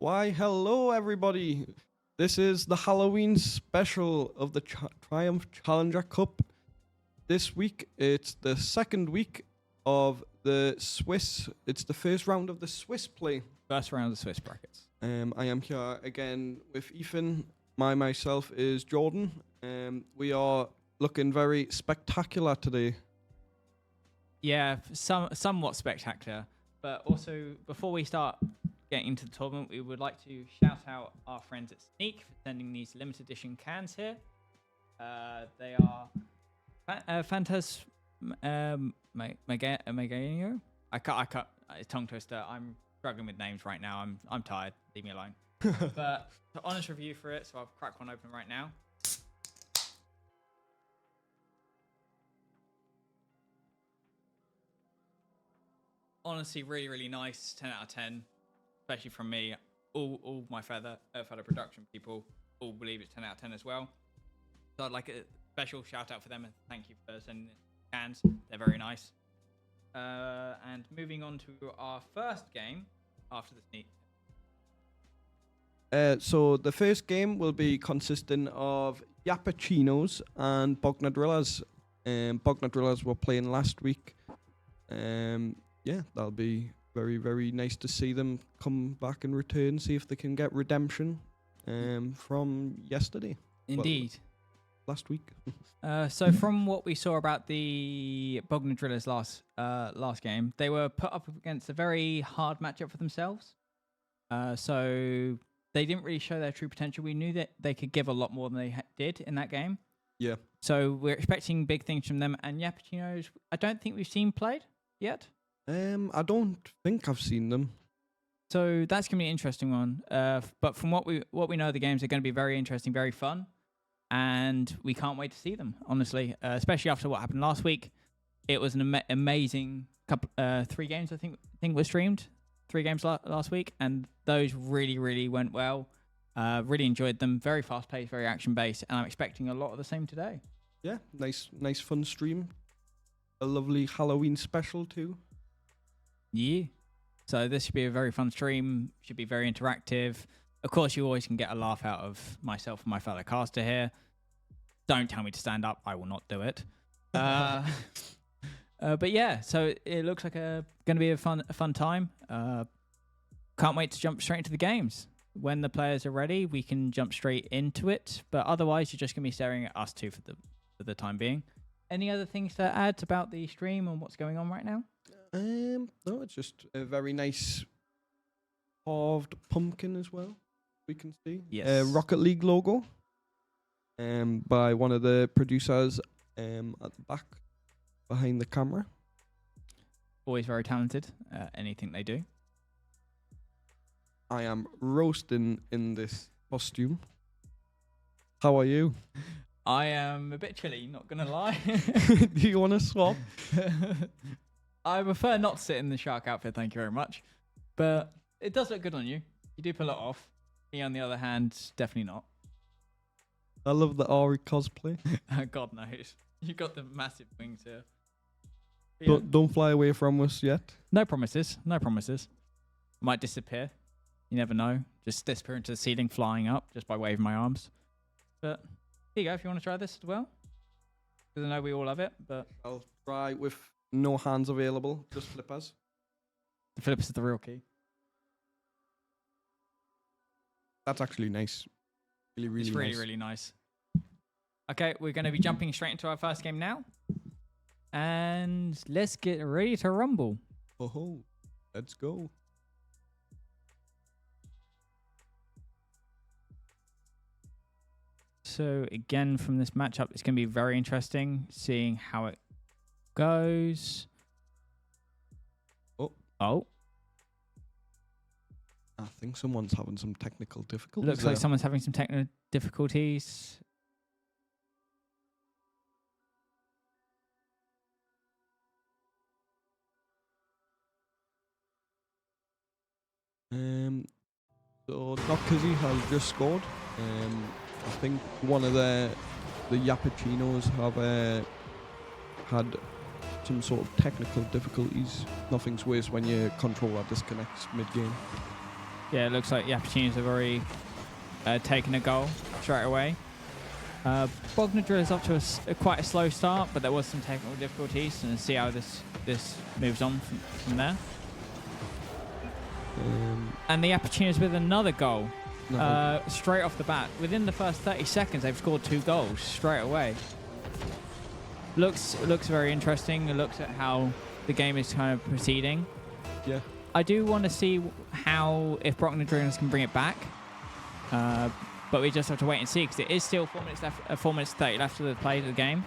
Why, hello everybody. This is the Halloween special of the Triumph Challenger Cup. This week, it's the second week of the Swiss. It's the first round of the Swiss play. First round of Swiss brackets. I am here again with Ethan. Myself is Jordan. We are looking very spectacular today. Yeah, somewhat spectacular. But also, before we start getting into the tournament, we would like to shout out our friends at Sneak for sending these limited edition cans here. They are Fantas Meganio. I can't. It's tongue twister. I'm struggling with names right now. I'm tired. Leave me alone. But the honest review for it, so I'll crack one open right now. Honestly, really nice. 10 out of 10, especially from me. All my fellow production people all believe it's 10 out of 10 as well. So I'd like a special shout out for them and thank you for sending the cans. They're very nice. And moving on to our first game after the sneak. So the first game will be consisting of Yappuccinos and Bognadrillas. Bognadrillas were playing last week. Yeah, that'll be very nice to see them come back and return, see if they can get redemption from yesterday. Indeed. Well, last week. So from what we saw about the Bognadrillas last game, they were put up against a very hard matchup for themselves. So they didn't really show their true potential. We knew that they could give a lot more than they did in that game. Yeah. So we're expecting big things from them. And Yappuccinos, I don't think we've seen played yet. I don't think I've seen them. So that's going to be an interesting one. But from what we know, the games are going to be very interesting, very fun. And we can't wait to see them, honestly, especially after what happened last week. It was an amazing couple, 3 games, I think were streamed. 3 games last week. And those really went well. Really enjoyed them. Very fast-paced, very action-based. And I'm expecting a lot of the same today. Yeah, nice fun stream. A lovely Halloween special too. Yeah. So this should be a very fun stream. Should be very interactive. Of course, you always can get a laugh out of myself and my fellow caster here. Don't tell me to stand up. I will not do it. But yeah, so it looks like going to be a fun time. Can't wait to jump straight into the games. When the players are ready, we can jump straight into it. But otherwise, you're just going to be staring at us two for the time being. Any other things to add about the stream and what's going on right now? No, it's just a very nice carved pumpkin as well. We can see. Yes. Rocket League logo. By one of the producers at the back behind the camera. Always very talented. Anything they do. I am roasting in this costume. How are you? I am a bit chilly, not going to lie. Do you want to swap? I prefer not to sit in the shark outfit, thank you very much. But it does look good on you. You do pull it off. Me, on the other hand, definitely not. I love the Ari cosplay. God knows. You got the massive wings here. Yeah. Don't fly away from us yet. No promises. Might disappear. You never know. Just disappear into the ceiling, flying up just by waving my arms. But here you go, if you want to try this as well. Because I know we all love it, but I'll try with no hands available, just flippers. The flippers is the real key. That's actually nice. Really it's nice. really nice. Okay, we're going to be jumping straight into our first game now. And let's get ready to rumble. Oh, let's go. So again, from this matchup, it's going to be very interesting seeing how it goes. Oh. I think someone's having some technical difficulties. Looks like someone's having some technical difficulties. So Notkizzy has just scored. I think one of the Yappuccinos have had some sort of technical difficulties. Nothing's worse when your controller disconnects mid-game. Yeah, it looks like the Yappuccinos have already taken a goal straight away. Bognor Drill is up to quite a slow start, but there was some technical difficulties, and see how this moves on from there. And the Yappuccinos with another goal straight off the bat. Within the first 30 seconds, they've scored 2 goals straight away. Looks very interesting. It looks at how the game is kind of proceeding. Yeah. I do want to see if Bognor Drillers can bring it back. But we just have to wait and see, because it is still 4 minutes left, 4 minutes 30 left of the play of the game.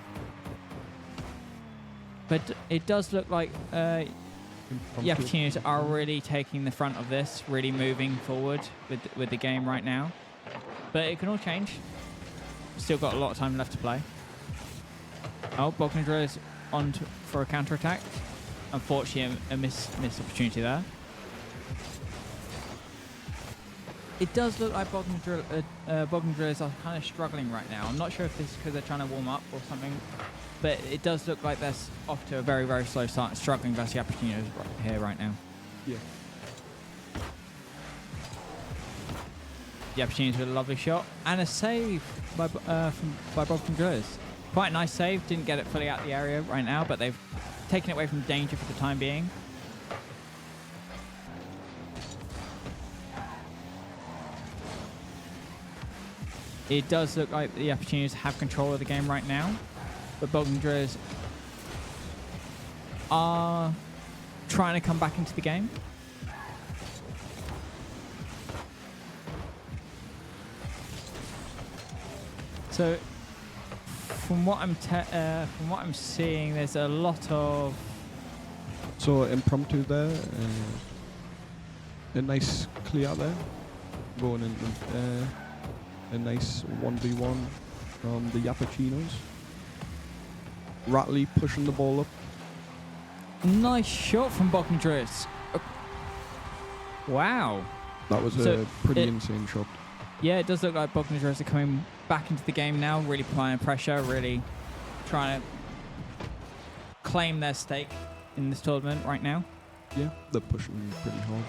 But it does look like Yappuccinos are really taking the front of this, really moving forward with the game right now. But it can all change. Still got a lot of time left to play. Oh, Bognor Drillers on for a counter-attack. Unfortunately, a missed opportunity there. It does look like Bognor Drillers are kind of struggling right now. I'm not sure if this is because they're trying to warm up or something, but it does look like they're off to a very, very slow start, struggling versus the Yappuccinos here right now. Yeah. The Yappuccinos with a lovely shot and a save by Bognor Drillers. Quite a nice save. Didn't get it fully out the area right now, but they've taken it away from danger for the time being. It does look like the Yappuccinos have control of the game right now, but Bognor Drillers are trying to come back into the game. So, from what I'm seeing, there's a lot of impromptu there. A nice clear there, going in. A nice 1v1 from the Yappuccinos. Ratley pushing the ball up. Nice shot from Bognor Drillers. Wow. That was a pretty insane shot. Yeah, it does look like Bognor Drillers are coming back into the game now, really applying pressure, really trying to claim their stake in this tournament right now. Yeah, they're pushing pretty hard.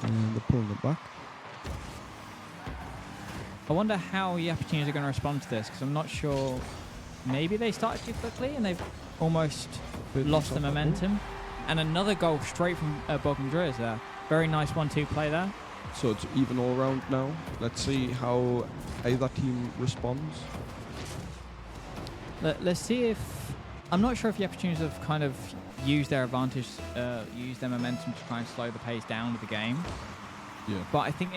And they're pulling it back. I wonder how the Yappuccinos are going to respond to this, because I'm not sure. Maybe they started too quickly and they've almost lost the momentum. And another goal straight from Bognor Drillers there. Very nice 1-2 play there. So it's even all round now. Let's see how either team responds. Let's see if... I'm not sure if the Yappuccinos have kind of used their advantage, used their momentum to try and slow the pace down of the game. Yeah. But I think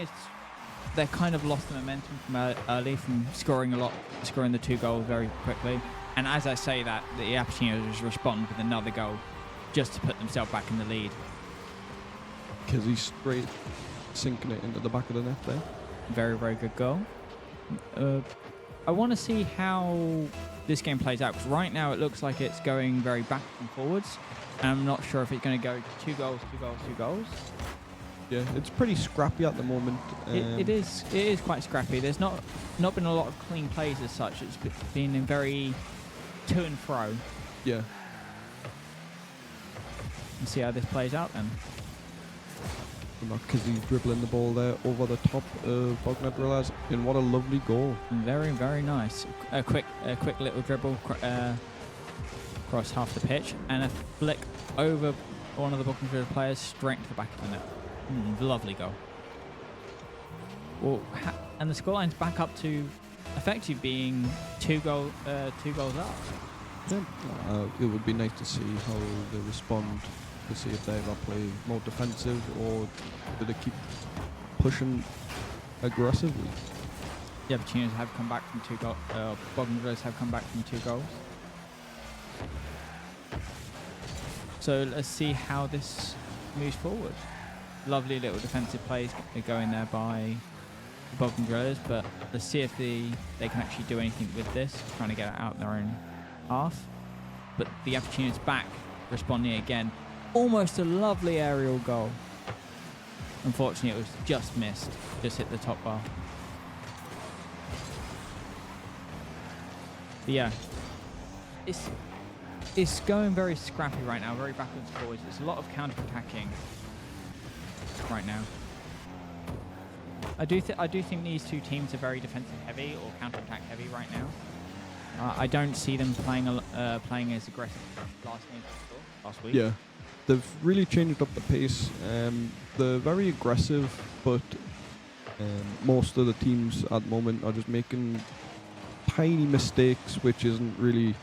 they've kind of lost the momentum from early, from scoring the 2 goals very quickly. And as I say that, the Yappuccinos respond with another goal just to put themselves back in the lead. Because he's straight sinking it into the back of the net there. Very, very good goal. I want to see how this game plays out, because right now it looks like it's going very back and forwards. And I'm not sure if it's going to go 2 goals, 2 goals, 2 goals. Yeah, it's pretty scrappy at the moment. It is quite scrappy. There's not been a lot of clean plays as such. It's been in very to and fro. Yeah. And see how this plays out then. Because he's dribbling the ball there over the top of Bognor Drillers, and what a lovely goal. Very, very nice. A quick little dribble across half the pitch, and a flick over one of the Bognor Drillers players straight to the back of the net. Lovely goal. Well, and the scoreline's back up to effectively being 2 goals up. Yeah. It would be nice to see how they respond, to see if they ever play more defensive or do they keep pushing aggressively. The Yappuccinos have come back from 2 goals. Bognor Drillers have come back from 2 goals. So let's see how this moves forward. Lovely little defensive plays going there by the Bognor Drillers, but let's see if they can actually do anything with this, trying to get it out their own half. But the Yappuccinos back, responding again. Almost a lovely aerial goal. Unfortunately, it was just missed, just hit the top bar. But yeah, it's going very scrappy right now, very backwards forwards. There's a lot of counter-attacking right now. I do think these two teams are very defensive heavy or counter attack heavy right now. I don't see them playing as aggressive as last week. Yeah, they've really changed up the pace. They're very aggressive, but most of the teams at the moment are just making tiny mistakes, which isn't really.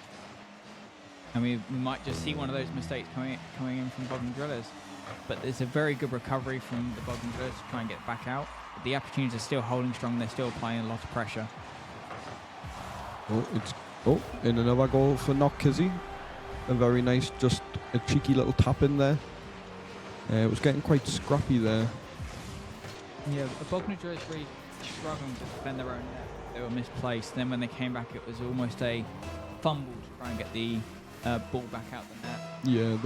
And we might just see one of those mistakes coming in from Bognor Drillers. But there's a very good recovery from the Bognor Drillers to try and get back out. But the opportunities are still holding strong. They're still applying a lot of pressure. In another goal for Knock-Kizzy. A very nice, just a cheeky little tap in there. It was getting quite scrappy there. Yeah, the Bognor Drillers really struggling to defend their own net. They were misplaced. Then when they came back, it was almost a fumble to try and get the ball back out the net. Yeah,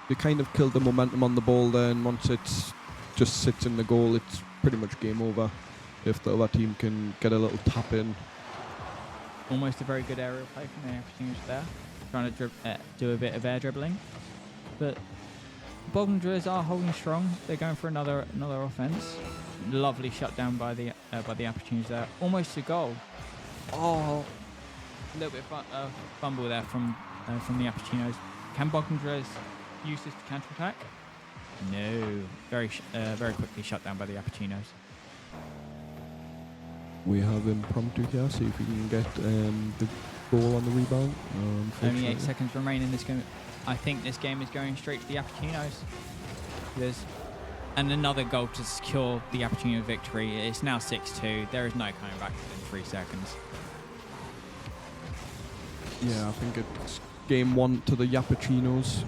they kind of killed the momentum on the ball there, and once it just sits in the goal, it's pretty much game over if the other team can get a little tap in. Almost a very good aerial play from the opportunity there, trying to do a bit of air dribbling. But Bognor Drillers are holding strong. They're going for another offense. Lovely shutdown by the opportunities there. Almost a goal. Oh, a little bit of fumble there from the Appuccinos. Can Bognor Drillers use this to counter attack? No. Very quickly shut down by the Appuccinos. We have impromptu here. See if we can get the goal on the rebound. Only 8 seconds remain in this game. I think this game is going straight to the Appuccinos. And another goal to secure the Appuccino victory. It's now 6-2. There is no coming back within 3 seconds. Yeah, I think it's game 1 to the Yappuccinos.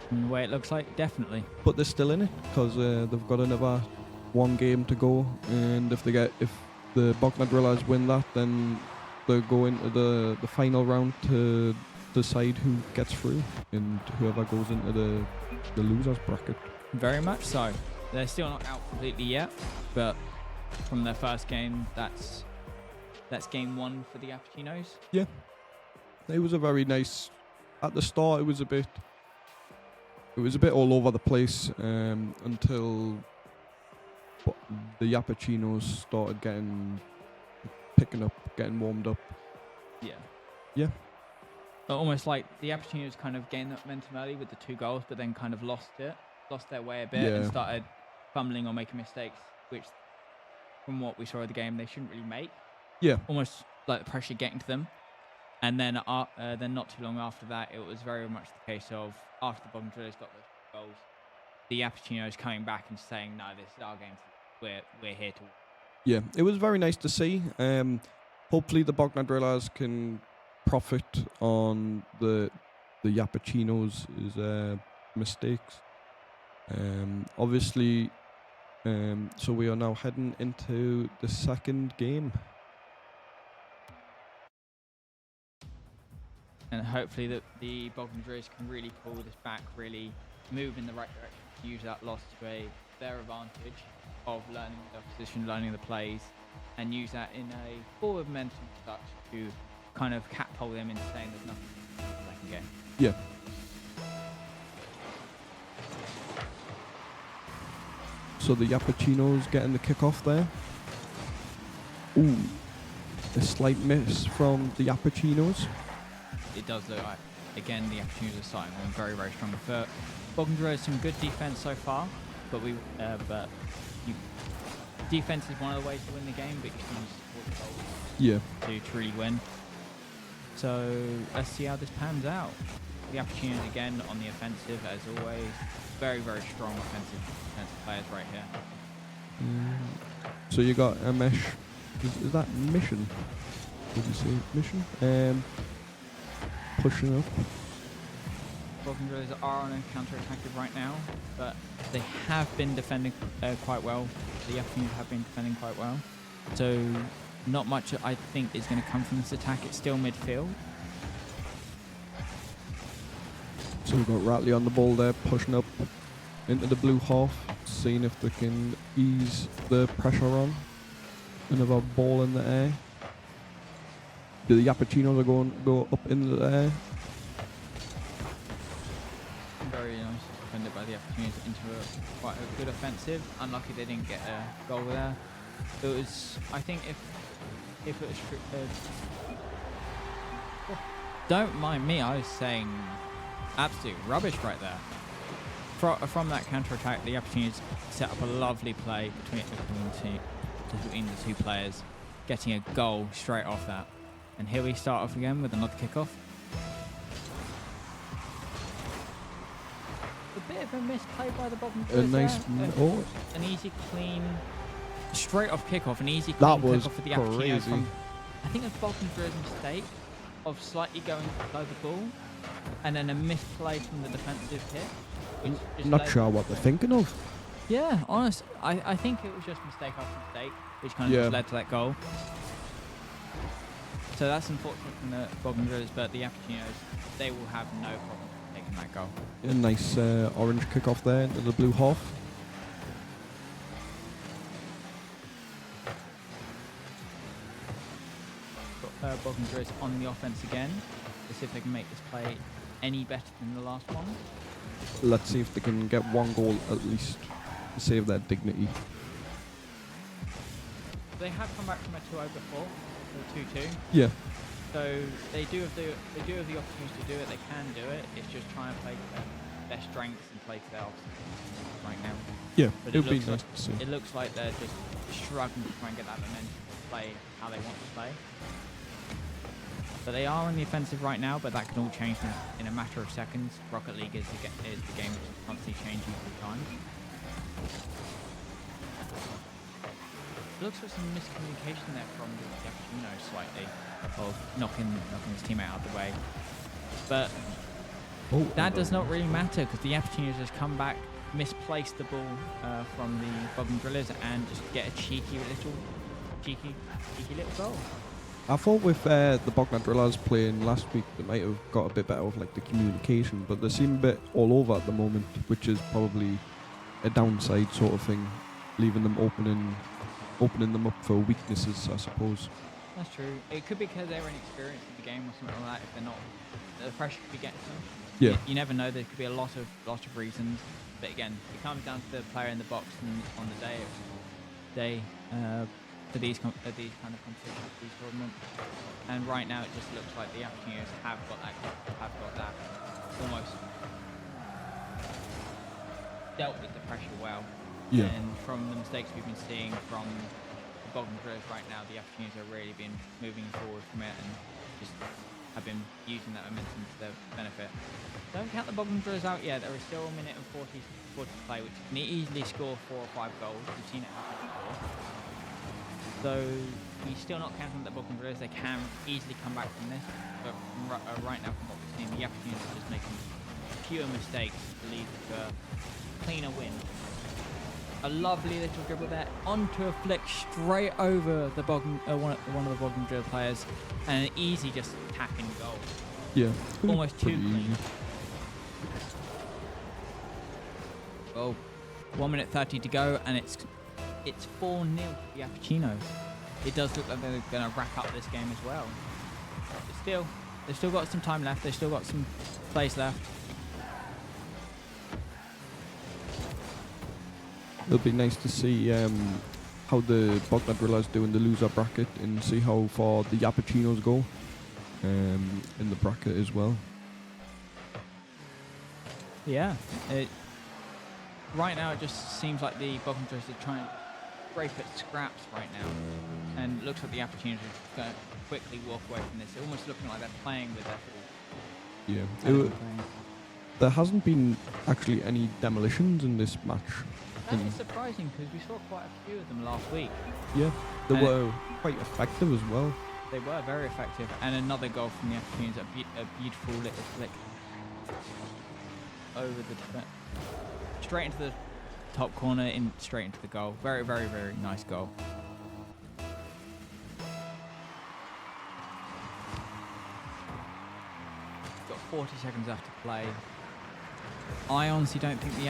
And the way it looks like, definitely. But they're still in it because they've got another 1 game to go. And if the Bognor Drillers win that, then they'll go into the final round to decide who gets through and whoever goes into the losers bracket. Very much so. They're still not out completely yet, but from their first game, that's game 1 for the Appuccinos. Yeah, it was a very nice. At the start, it was a bit all over the place until the Appuccinos started picking up, getting warmed up. Yeah. Almost like the Appuccinos kind of gained that momentum early with the 2 goals, but then kind of lost their way a bit and started fumbling or making mistakes, which from what we saw of the game, they shouldn't really make. Yeah. Almost like the pressure getting to them. And then not too long after that, it was very much the case of, after the Bognor Drillers got those goals, the Appuccinos coming back and saying, no, this is our game. We're here to win. Yeah, it was very nice to see. Hopefully the Bognor Drillers can profit on the Yappuccinos' mistakes. Obviously, so we are now heading into the second game. And hopefully the Bognor Drillers can really pull this back, really move in the right direction, use that loss to their advantage of learning the position, learning the plays, and use that in a forward momentum such to kind of catapult them into saying there's nothing in the second game. Yeah. So the Yappuccinos getting the kick-off there. Ooh, a slight miss from the Yappuccinos. It does look like, again, the Appuccinos are starting on a very, very strong foot. Bognor Drillers some good defense so far, but defense is one of the ways to win the game, but you still need to support the goals to truly win. So let's see how this pans out. The Appuccinos again on the offensive, as always. Very, very strong offensive players right here. So you got a mesh. Is that Mission? Did you say Mission? Pushing up. Bognor Drillers are on a counter-attack right now, but they have been defending quite well. The Appuccinos have been defending quite well. So not much, I think, is going to come from this attack. It's still midfield. So we've got Ratley on the ball there, pushing up into the blue half, seeing if they can ease the pressure on. Another ball in the air. The Yappuccinos are go up into the air. Very nice defended by the Appuccinos into quite a good offensive. Unlucky they didn't get a goal there. It was, I think, if it was, don't mind me, I was saying absolute rubbish right there. From that counter attack, the opportunity to set up a lovely play between the two players, getting a goal straight off that. And here we start off again with another kickoff. A bit of a misplay by the bottom. A nice, an easy, clean, straight off kickoff, an easy, that clean was kickoff for the crazy. Appuccino from, I think, a Bogdan's mistake of slightly going below the ball, and then a misplay from the defensive hit. Which just Not led- sure what they're thinking of. Yeah, honest. I think it was just mistake after mistake, which kind of Yeah. just led to that goal. So that's unfortunate from the Bogdan Drillers, but the Appuccinos, they will have no problem taking that goal. A nice orange kick-off there into the blue half. Bogdan Drillers on the offense again. Let's see if they can make this play any better than the last one. Let's see if they can get one goal at least to save their dignity. They have come back from a 2-0 before, or 2-2. Yeah. So they do have the opportunity to do it. They can do it. It's just trying to play to their strengths and play to their options right now. Yeah, But it would be looks nice to see. It looks like they're just struggling to try and get that momentum to play how they want to play. But they are on the offensive right now, but that can all change in a matter of seconds. Rocket League is the game which is constantly changing all the time. It looks like some miscommunication there from the Appuccino slightly, of knocking his teammate out of the way. But that does not really matter because the Appuccinos just come back, misplace the ball from the Bogdan Drillers, and just get a cheeky little goal. I thought with the Bogdan Drillers playing last week, they might have got a bit better with like the communication, but they seem a bit all over at the moment, which is probably a downside sort of thing, leaving them opening them up for weaknesses, I suppose. That's true. It could be because they're inexperienced in the game or something like that. If they're not, the pressure could be getting to them. Yeah. You never know. There could be a lot of reasons. But again, it comes down to the player in the box and on the day for these kind of competitions, these tournaments. And right now, it just looks like the Appuccinos have got that almost dealt with the pressure well. Yeah. And from the mistakes we've been seeing from the Bogdan Drillers right now, the Appuccinos have really been moving forward from it and just have been using that momentum to their benefit. Don't count the Bogdan Drillers out yet. There is still a minute and 40 to play, which can easily score 4 or 5 goals. We've seen it happen before. So we're still not counting the Bogdan Drillers. They can easily come back from this. But right now, from what we've seen, the Appuccinos are just making fewer mistakes to lead to a cleaner win. A lovely little dribble there onto a flick straight over the one of the Bogdan Drill players, and an easy just tap in goal. Yeah. Almost too Pretty clean. easy. Well, 1 minute 30 to go, and it's 4-0 to the Appuccinos. It does look like they're going to wrap up this game as well. But still, they've still got some time left. They've still got some plays left. It'll be nice to see how the Bogdan Drillers do in the loser bracket and see how far the Appuccinos go in the bracket as well. Yeah. Right now, it just seems like the Bogdan Drillers are trying to scrape at scraps right now. And it looks like the Appuccinos are going to quickly walk away from this. It's almost looking like they're playing with their Yeah. There hasn't been actually any demolitions in this match. That is surprising because we saw quite a few of them last week. Yeah, they And were quite effective as well. They were very effective. And another goal from the Appuccinos, a beautiful little flick over the defense. Straight into the top corner, straight into the goal. Very, very, very nice goal. Got 40 seconds left to play. I honestly don't think the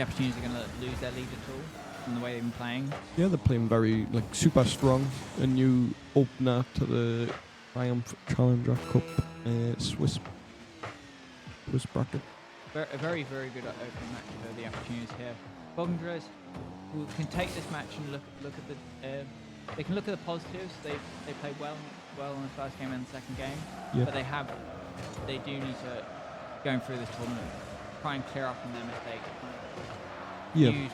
Appuccinos are going to lose their lead at all from the way they've been playing. Yeah, they're playing very super strong. A new opener to the Triumph Challenger Cup Swiss bracket. A very, very good opening match for the Appuccinos here. Bogdan Drillers we can take this match and look at the. They can look at the positives. They played well in the first game and the second game, Yeah. but they do need to, going through this tournament, try and clear up on their mistakes. Yeah. Use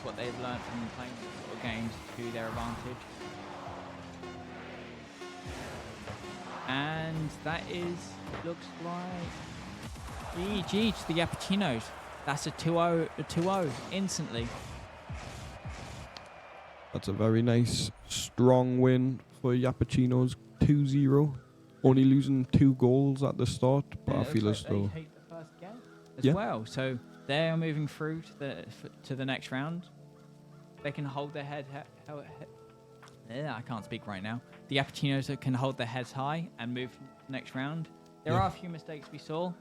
what they've learned from playing these sort of games to their advantage. And that looks like GG to the Yappuccinos. That's a 2-0 instantly. That's a very nice, strong win for Yappuccinos. 2-0. Only losing 2 goals at the start, but I feel as though they take the first game as well. So they are moving through to the next round. They can hold their head. I can't speak right now. The Yappuccinos can hold their heads high and move to the next round. There are a few mistakes we saw,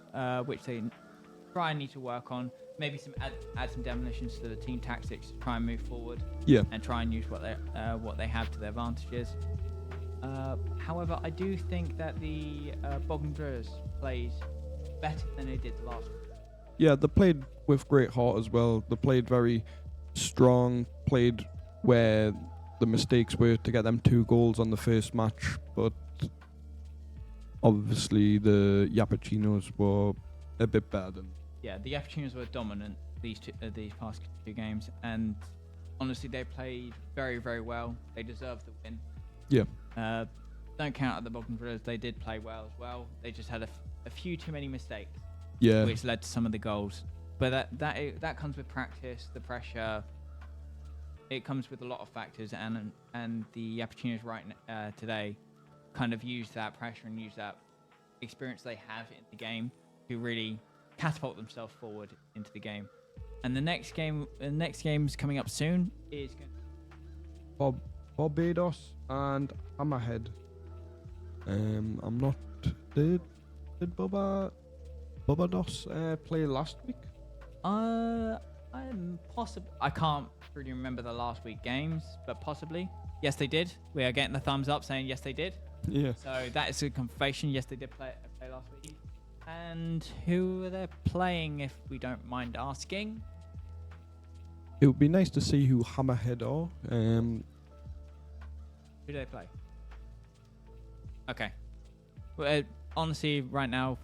which they try and need to work on. Maybe add some demolitions to the team tactics to try and move forward. Yeah. And try and use what they have to their advantages. However, I do think that the Bognor plays better than they did last week. Yeah, they played with great heart as well. They played very strong, played where the mistakes were to get them 2 goals on the first match, but obviously the Yappuccinos were a bit better than. Yeah, the Yappuccinos were dominant these past 2 games, and honestly, they played very, very well. They deserved the win. Yeah. Don't count out the Bognor. They did play well as well. They just had a few too many mistakes, which led to some of the goals. But that comes with practice, the pressure. It comes with a lot of factors, and the Yappuccinos today kind of use that pressure and use that experience they have in the game to really catapult themselves forward into the game. And the next game's coming up soon is Barbados and Hammerhead. I'm not. Did Barbados play last week? I'm possible. I can't really remember the last week games, but possibly. Yes, they did. We are getting the thumbs up saying yes, they did. Yeah. So that is a confirmation. Yes, they did play last week. And who are they playing, if we don't mind asking? It would be nice to see who Hammerhead are. Who do they play? Okay. Well, honestly, right now,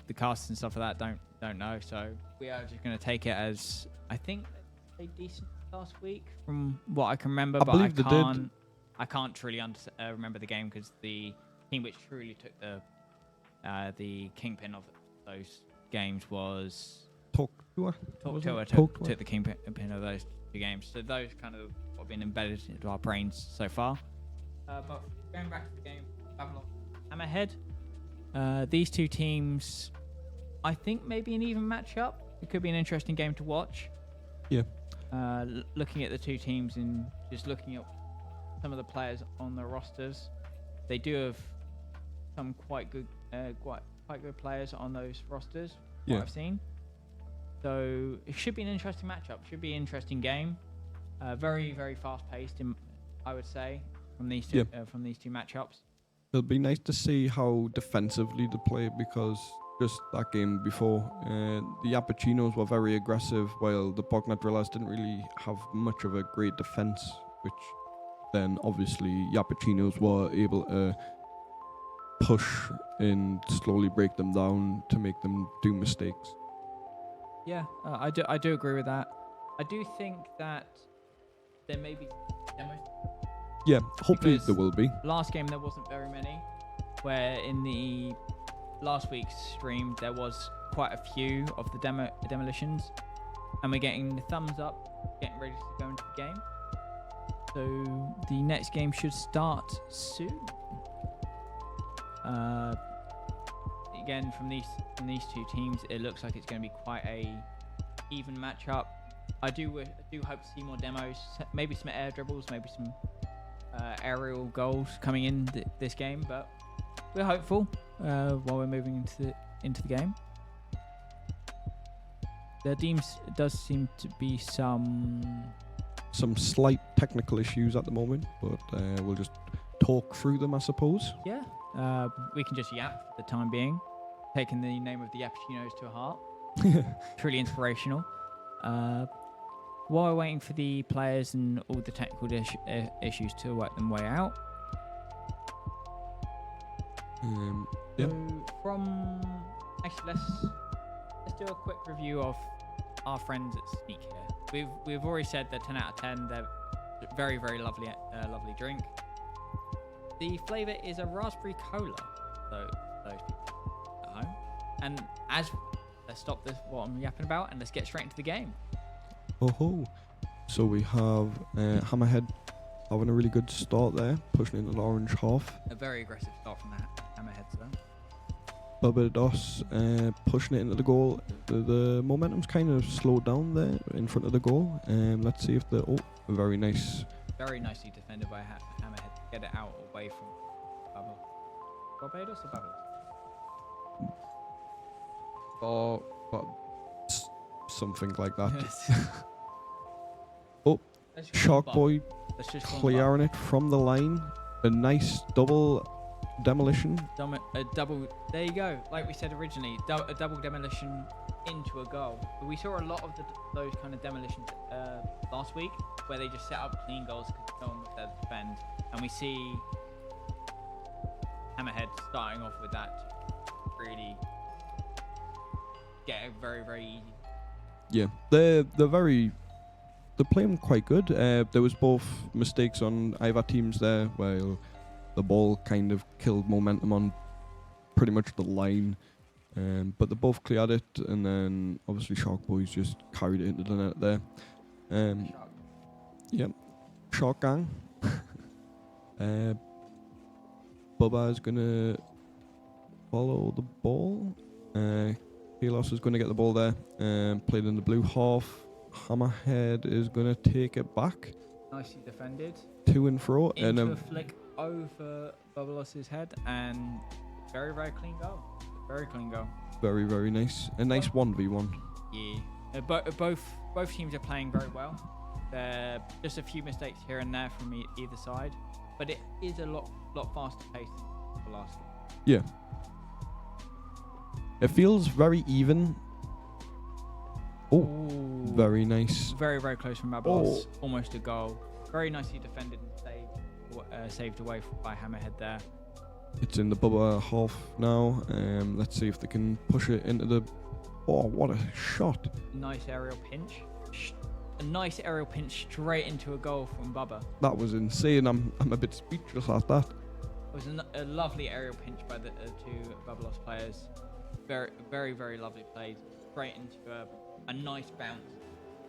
the casts and stuff like that don't know. So we are just going to take it as, I think they played decent last week from what I can remember. I believe they did. I can't truly remember the game because the team which truly took the kingpin of those games was Toktua. Took the kingpin of those 2 games. So those kind of have been embedded into our brains so far. But going back to the game, Babylon, Hammerhead. These 2 teams, I think maybe an even matchup. It could be an interesting game to watch. Yeah. Looking at the 2 teams and just looking at some of the players on the rosters, they do have some quite good players on those rosters. What I've seen. So it should be an interesting matchup. Should be an interesting game. Very, very fast paced, I would say, from these two matchups. It'll be nice to see how defensively they play, because just that game before, the Yappuccinos were very aggressive, while the Bognor didn't really have much of a great defense, which then obviously Yappuccinos were able to push and slowly break them down to make them do mistakes. Yeah, I do agree with that. I do think that there may be demos. Yeah, hopefully Because there will be. Last game there wasn't very many, where in the last week's stream there was quite a few of the demolitions, and we're getting the thumbs up, getting ready to go into the game. So the next game should start soon. Again, from these 2 teams, it looks like it's going to be quite a even matchup. I do hope to see more demos, maybe some air dribbles, maybe some aerial goals coming in this game, but we're hopeful while we're moving into the game. There does seem to be some slight technical issues at the moment, but we'll just talk through them, I suppose. Yeah, we can just yap for the time being, taking the name of the Yappuccinos to heart. Truly inspirational. while we're waiting for the players and all the technical issues to work them way out. Yep. So actually, let's do a quick review of our friends at Sneak here. We've already said they're 10 out of 10. They're very, very lovely drink. The flavour is a raspberry cola. So those people at home. And let's stop this what I'm yapping about and let's get straight into the game. Oh, so we have Hammerhead having a really good start there, pushing into the orange half. A very aggressive start from the Hammerheads though. Barbados pushing it into the goal. The momentum's kind of slowed down there in front of the goal. Let's see if very nice. Very nicely defended by Hammerhead to get it out away from Barbados or Babylon? Something like that. Let's just Shark call Boy Let's just call clearing it from the line. A nice double demolition. a double. There you go. Like we said originally, a double demolition into a goal. But we saw a lot of those kind of demolitions last week, where they just set up clean goals because no one was there to defend, and we see Hammerhead starting off with that to really get a very, very easy. Yeah, they're playing quite good. There was both mistakes on either teams there, where the ball kind of killed momentum on pretty much the line. But they both cleared it, and then obviously Shark Boys just carried it into the net there. Yep, Shark Gang. Bubba is gonna follow the ball. Helos is gonna get the ball there. Played in the blue half. Hammerhead is gonna take it back. Nicely defended. To and fro, Into and a flick over Bubbalos's head, and very, very clean goal. Very clean goal. very, very nice. A nice 1v1. Yeah. Both teams are playing very well. There just a few mistakes here and there from either side, but it is a lot faster paced than the last game. Yeah. It feels very even. Oh, Ooh. very nice. Very, very close from Babalos. Almost a goal. Very nicely defended and saved away by Hammerhead there. It's in the Bubba half now. Let's see if they can push it into the... Oh, what a shot. Nice aerial pinch. A nice aerial pinch straight into a goal from Bubba. That was insane. I'm a bit speechless at that. It was a lovely aerial pinch by the two Babalos players. Very, very, very lovely plays. Straight into a nice bounce.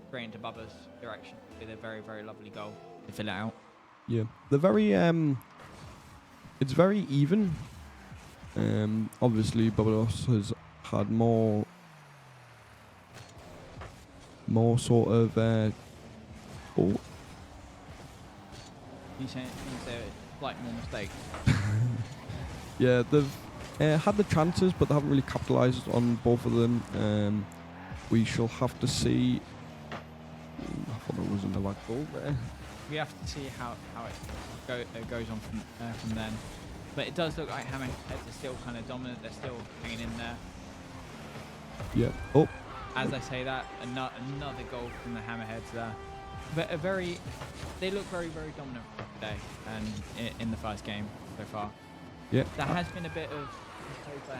Straight into Bubba's direction. With a very, very lovely goal to fill it out. Yeah. They're very... It's very even. Obviously, Barbados has had more sort of... You say slight more mistakes. Yeah, they've had the chances, but they haven't really capitalised on both of them. We shall have to see... I thought there wasn't a back goal there. We have to see how it goes on from then. But it does look like Hammerheads are still kind of dominant. They're still hanging in there. Yeah. Oh. As I say that, another goal from the Hammerheads there. But they look very, very dominant today and in the first game so far. Yeah. There has been a bit of mistakes by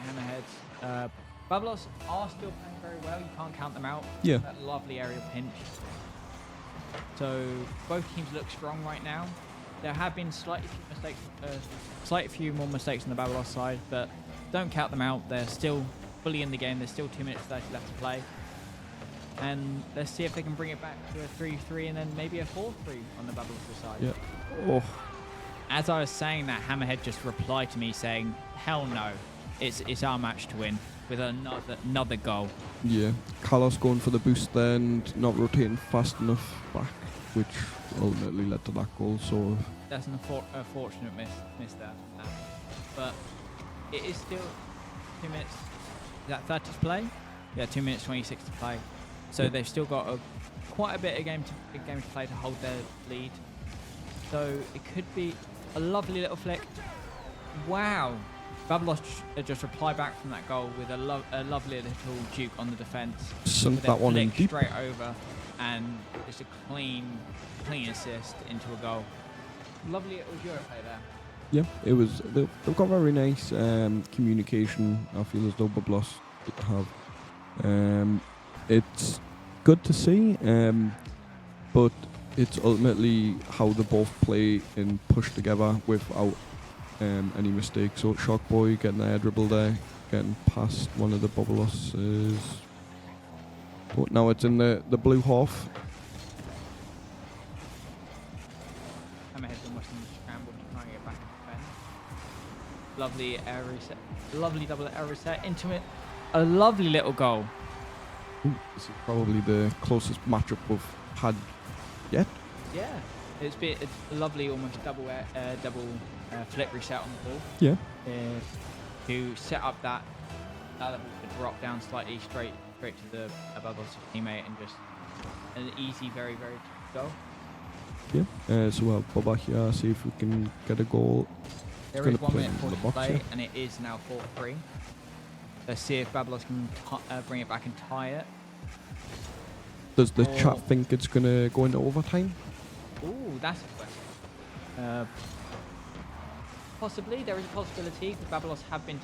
Hammerheads. Babalos are still playing very well. You can't count them out. Yeah. That lovely aerial pinch. So both teams look strong right now. There have been slightly few more mistakes on the Babalos side, but don't count them out. They're still fully in the game. There's still 2 minutes 30 left to play. And let's see if they can bring it back to a 3-3 and then maybe a 4-3 on the Babalos side. Yeah. Oh. As I was saying that, Hammerhead just replied to me saying, hell no, it's our match to win, with another goal. Yeah. Carlos going for the boost there and not rotating fast enough back, which ultimately led to that goal. So that's an unfortunate miss there. But it is still 2 minutes. Is that 30 to play? Yeah, 2 minutes 26 to play. So they've still got quite a bit of game to play to hold their lead. So it could be a lovely little flick. Wow, Babalos just reply back from that goal with a lovely little juke on the defence. Sunk With that a one in flick deep. straight over, and just a clean assist into a goal. Lovely little Euro play there. Yeah, it was. They've got very nice communication. I feel as though Bablos have. It's good to see, but it's ultimately how they both play and push together without any mistakes. So Shockboy getting the air dribble there, getting past one of the Babelos's. But now it's in the blue half. Hammerhead's almost in the scramble to try and get back into defence. Lovely air reset. Lovely double air reset into it. A lovely little goal. Ooh, this is probably the closest matchup we've had yet. Yeah. It's a lovely almost double flip reset on the ball. Yeah. To set up that level to drop down slightly straight to the Babos teammate and just an easy, very, very goal. Yeah. So we'll go back here, see if we can get a goal. There It's is gonna 1 play minute in for the to box, play, yeah. and it is now 4-3. Let's see if Babalos can bring it back and tie it. Does the Or- chat think it's gonna go into overtime? Ooh, that's a question. Possibly, there is a possibility because Babalos have been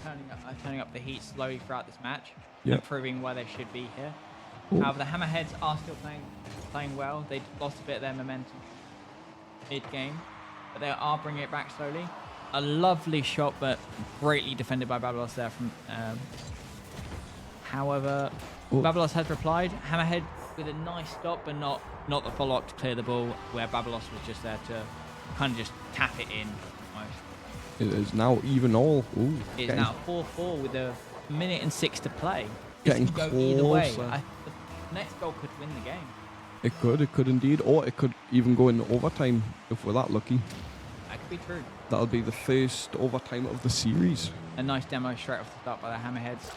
turning up the heat slowly throughout this match, Yeah. and proving where they should be here. Ooh. However, the Hammerheads are still playing well. They lost a bit of their momentum mid-game, but they are bringing it back slowly. A lovely shot, but greatly defended by Babalos there. However, Oh. Babalos has replied. Hammerhead with a nice stop, but not the follow-up to clear the ball, where Babalos was just there to kind of just tap it in. Almost. It is now even all. Ooh, It's getting- now 4-4 with a minute and 6 to play. Getting This could go either way. closer. The next goal could win the game. It could indeed, or it could even go into overtime if we're that lucky. That could be true. That'll be the first overtime of the series. A nice demo straight off the start by the Hammerheads.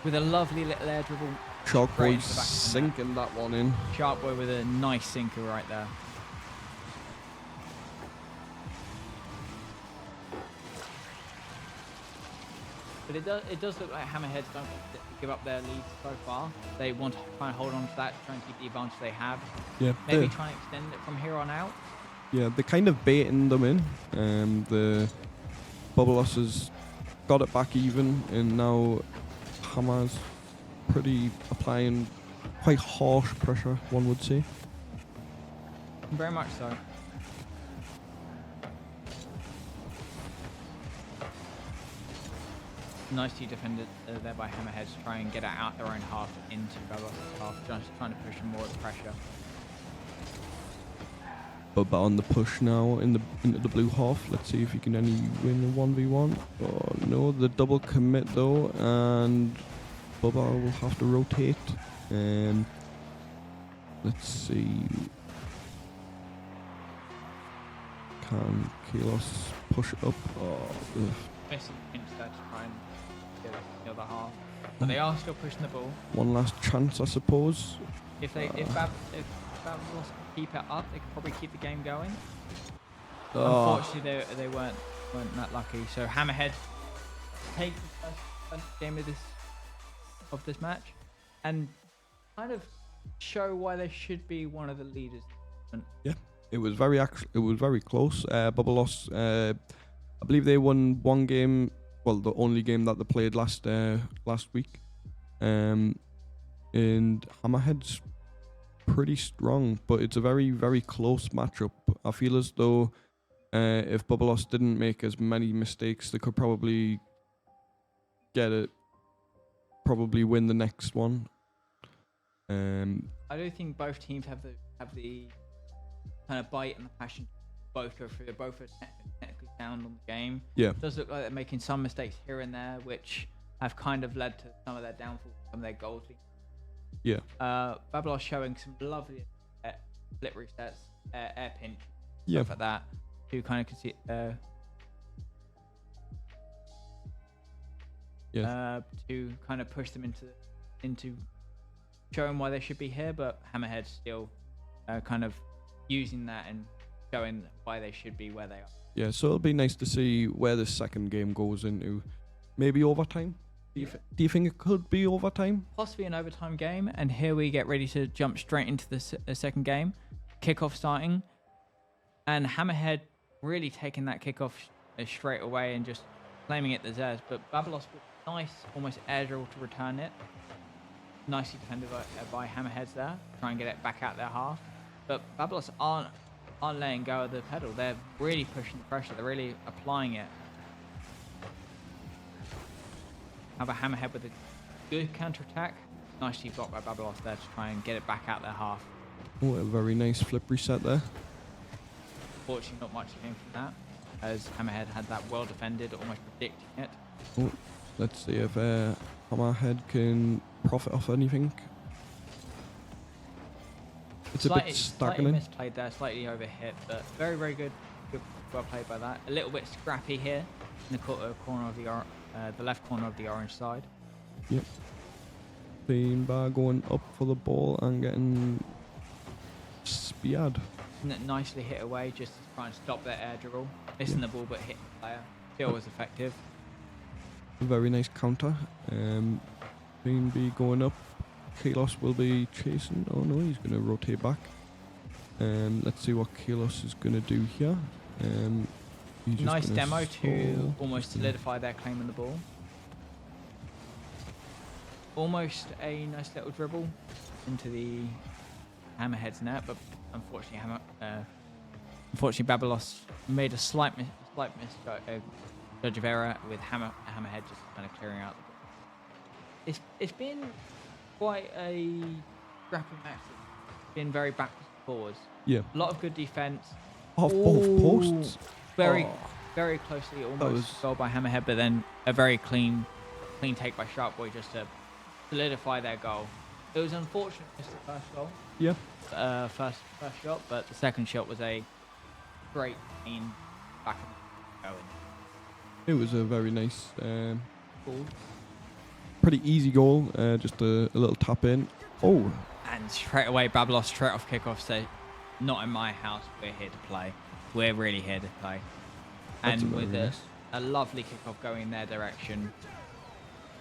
With a lovely little air dribble. Shark Straight Boy into the back of the net. sinking that one in. Sharp Boy with a nice sinker right there. But it does look like Hammerheads don't give up their lead so far. They want to try and hold on to that, try and keep the advantage they have. Yeah, Maybe try and extend it from here on out. they're kind of baiting them in. The Bubbleos has got it back even, and now Hammer's pretty applying quite harsh pressure, one would say. Very much so. Nicely defended there by Hammerheads to try and get it out their own half into Babos' half, just trying to push them more with the pressure. But on the push now into the blue half. Let's see if he can any win a 1v1. Oh no, the double commit though, and Bubba will have to rotate. Let's see. Can Kalos push it up? Oh, ugh. Missing pinch there to try and get the other half. But they are still pushing the ball. One last chance, I suppose. If Babos keep it up, they could probably keep the game going. Oh, Unfortunately, they weren't that lucky. So Hammerhead take the first game of this match and kind of show why they should be one of the leaders. it was very close. Bubbleos, I believe they won one game. Well, the only game that they played last week. And Hammerhead's pretty strong, but it's a very, very close matchup. I feel as though if Bubbleos didn't make as many mistakes, they could probably get it. Probably win the next one. I do think both teams have the kind of bite and the passion to both go through. They're both technically sound on the game. Yeah. It does look like they're making some mistakes here and there, which have kind of led to some of their downfall, some of their goals. Yeah. Babalos showing some lovely flip resets, air pinch, Yeah. stuff like that, to kind of to kind of push them into showing why they should be here. But Hammerhead still kind of using that and showing why they should be where they are. Yeah, so it'll be nice to see where the second game goes into. maybe overtime. Do you think it could be overtime? Possibly an overtime game, and here we get ready to jump straight into the second game. Kickoff starting, and Hammerhead really taking that kickoff straight away and just claiming it as theirs. But Babalos with nice, almost air dribble to return it. Nicely defended by Hammerheads there. Try and get it back out their half. But Babalos aren't letting go of the pedal. They're really pushing the pressure. They're really applying it. Have a Hammerhead with a good counter-attack. Nicely blocked by Babalos there to try and get it back out their half. Oh, a very nice flip reset there. Fortunately, not much came from that, as Hammerhead had that well defended, almost predicting it. Oh, let's see if Hammerhead can profit off anything. It's a bit Slightly staggering. misplayed there, slightly overhit, but very, very good. Well played by that. A little bit scrappy here in the corner of the left corner of the orange side. Yep. Beanbar going up for the ball and getting speared. Nicely hit away, just to try and stop their air dribble. Missing the ball, but hitting the player. Still was effective. A very nice counter. Beanby going up. Kalos will be chasing. Oh no, he's going to rotate back. Let's see what Kalos is going to do here. He's just Nice gonna demo to stall. almost solidify their claim on the ball. Almost a nice little dribble into the Hammerhead's net, but unfortunately, Babalos made a slight judge of error with Hammerhead just kind of clearing out the ball. It's been quite a scrappy match. It's been very backwards and forwards. Yeah. A lot of good defense. Off both posts. Very, Oh. very closely, was- almost goal by Hammerhead, but then a very clean take by Sharkboy just to solidify their goal. It was unfortunate to miss the first goal, Yeah. first shot, but the second shot was a great clean back of going. It was a very nice, Goal. pretty easy goal. Just a little tap in. Oh, And straight away, Babalos straight off kickoff said, "Not in my house. We're here to play. We're really here to play." That's And very with nice. a lovely kickoff going in their direction,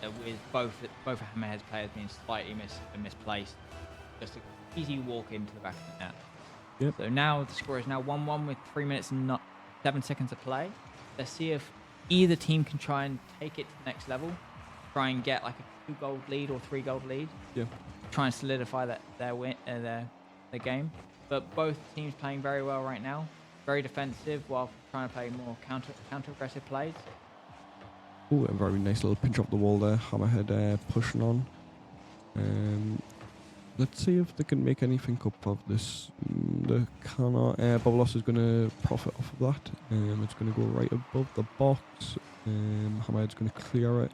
with both of Hammerhead's players being slightly misplaced, just an easy walk into the back of the net. Yep. So now the score is now 1-1 with 3 minutes and 7 seconds to play. Let's see if either team can try and take it to the next level, try and get like a 2-goal lead or 3-goal lead. Yeah. Try and solidify their win, their game. But both teams playing very well right now. Very defensive while trying to play more counter aggressive plays. oh, a very nice little pinch off the wall there. Hammerhead pushing on. Let's see if they can make anything up of this. The cannot. Babalos is going to profit off of that. It's going to go right above the box. Hammerhead's going to clear it.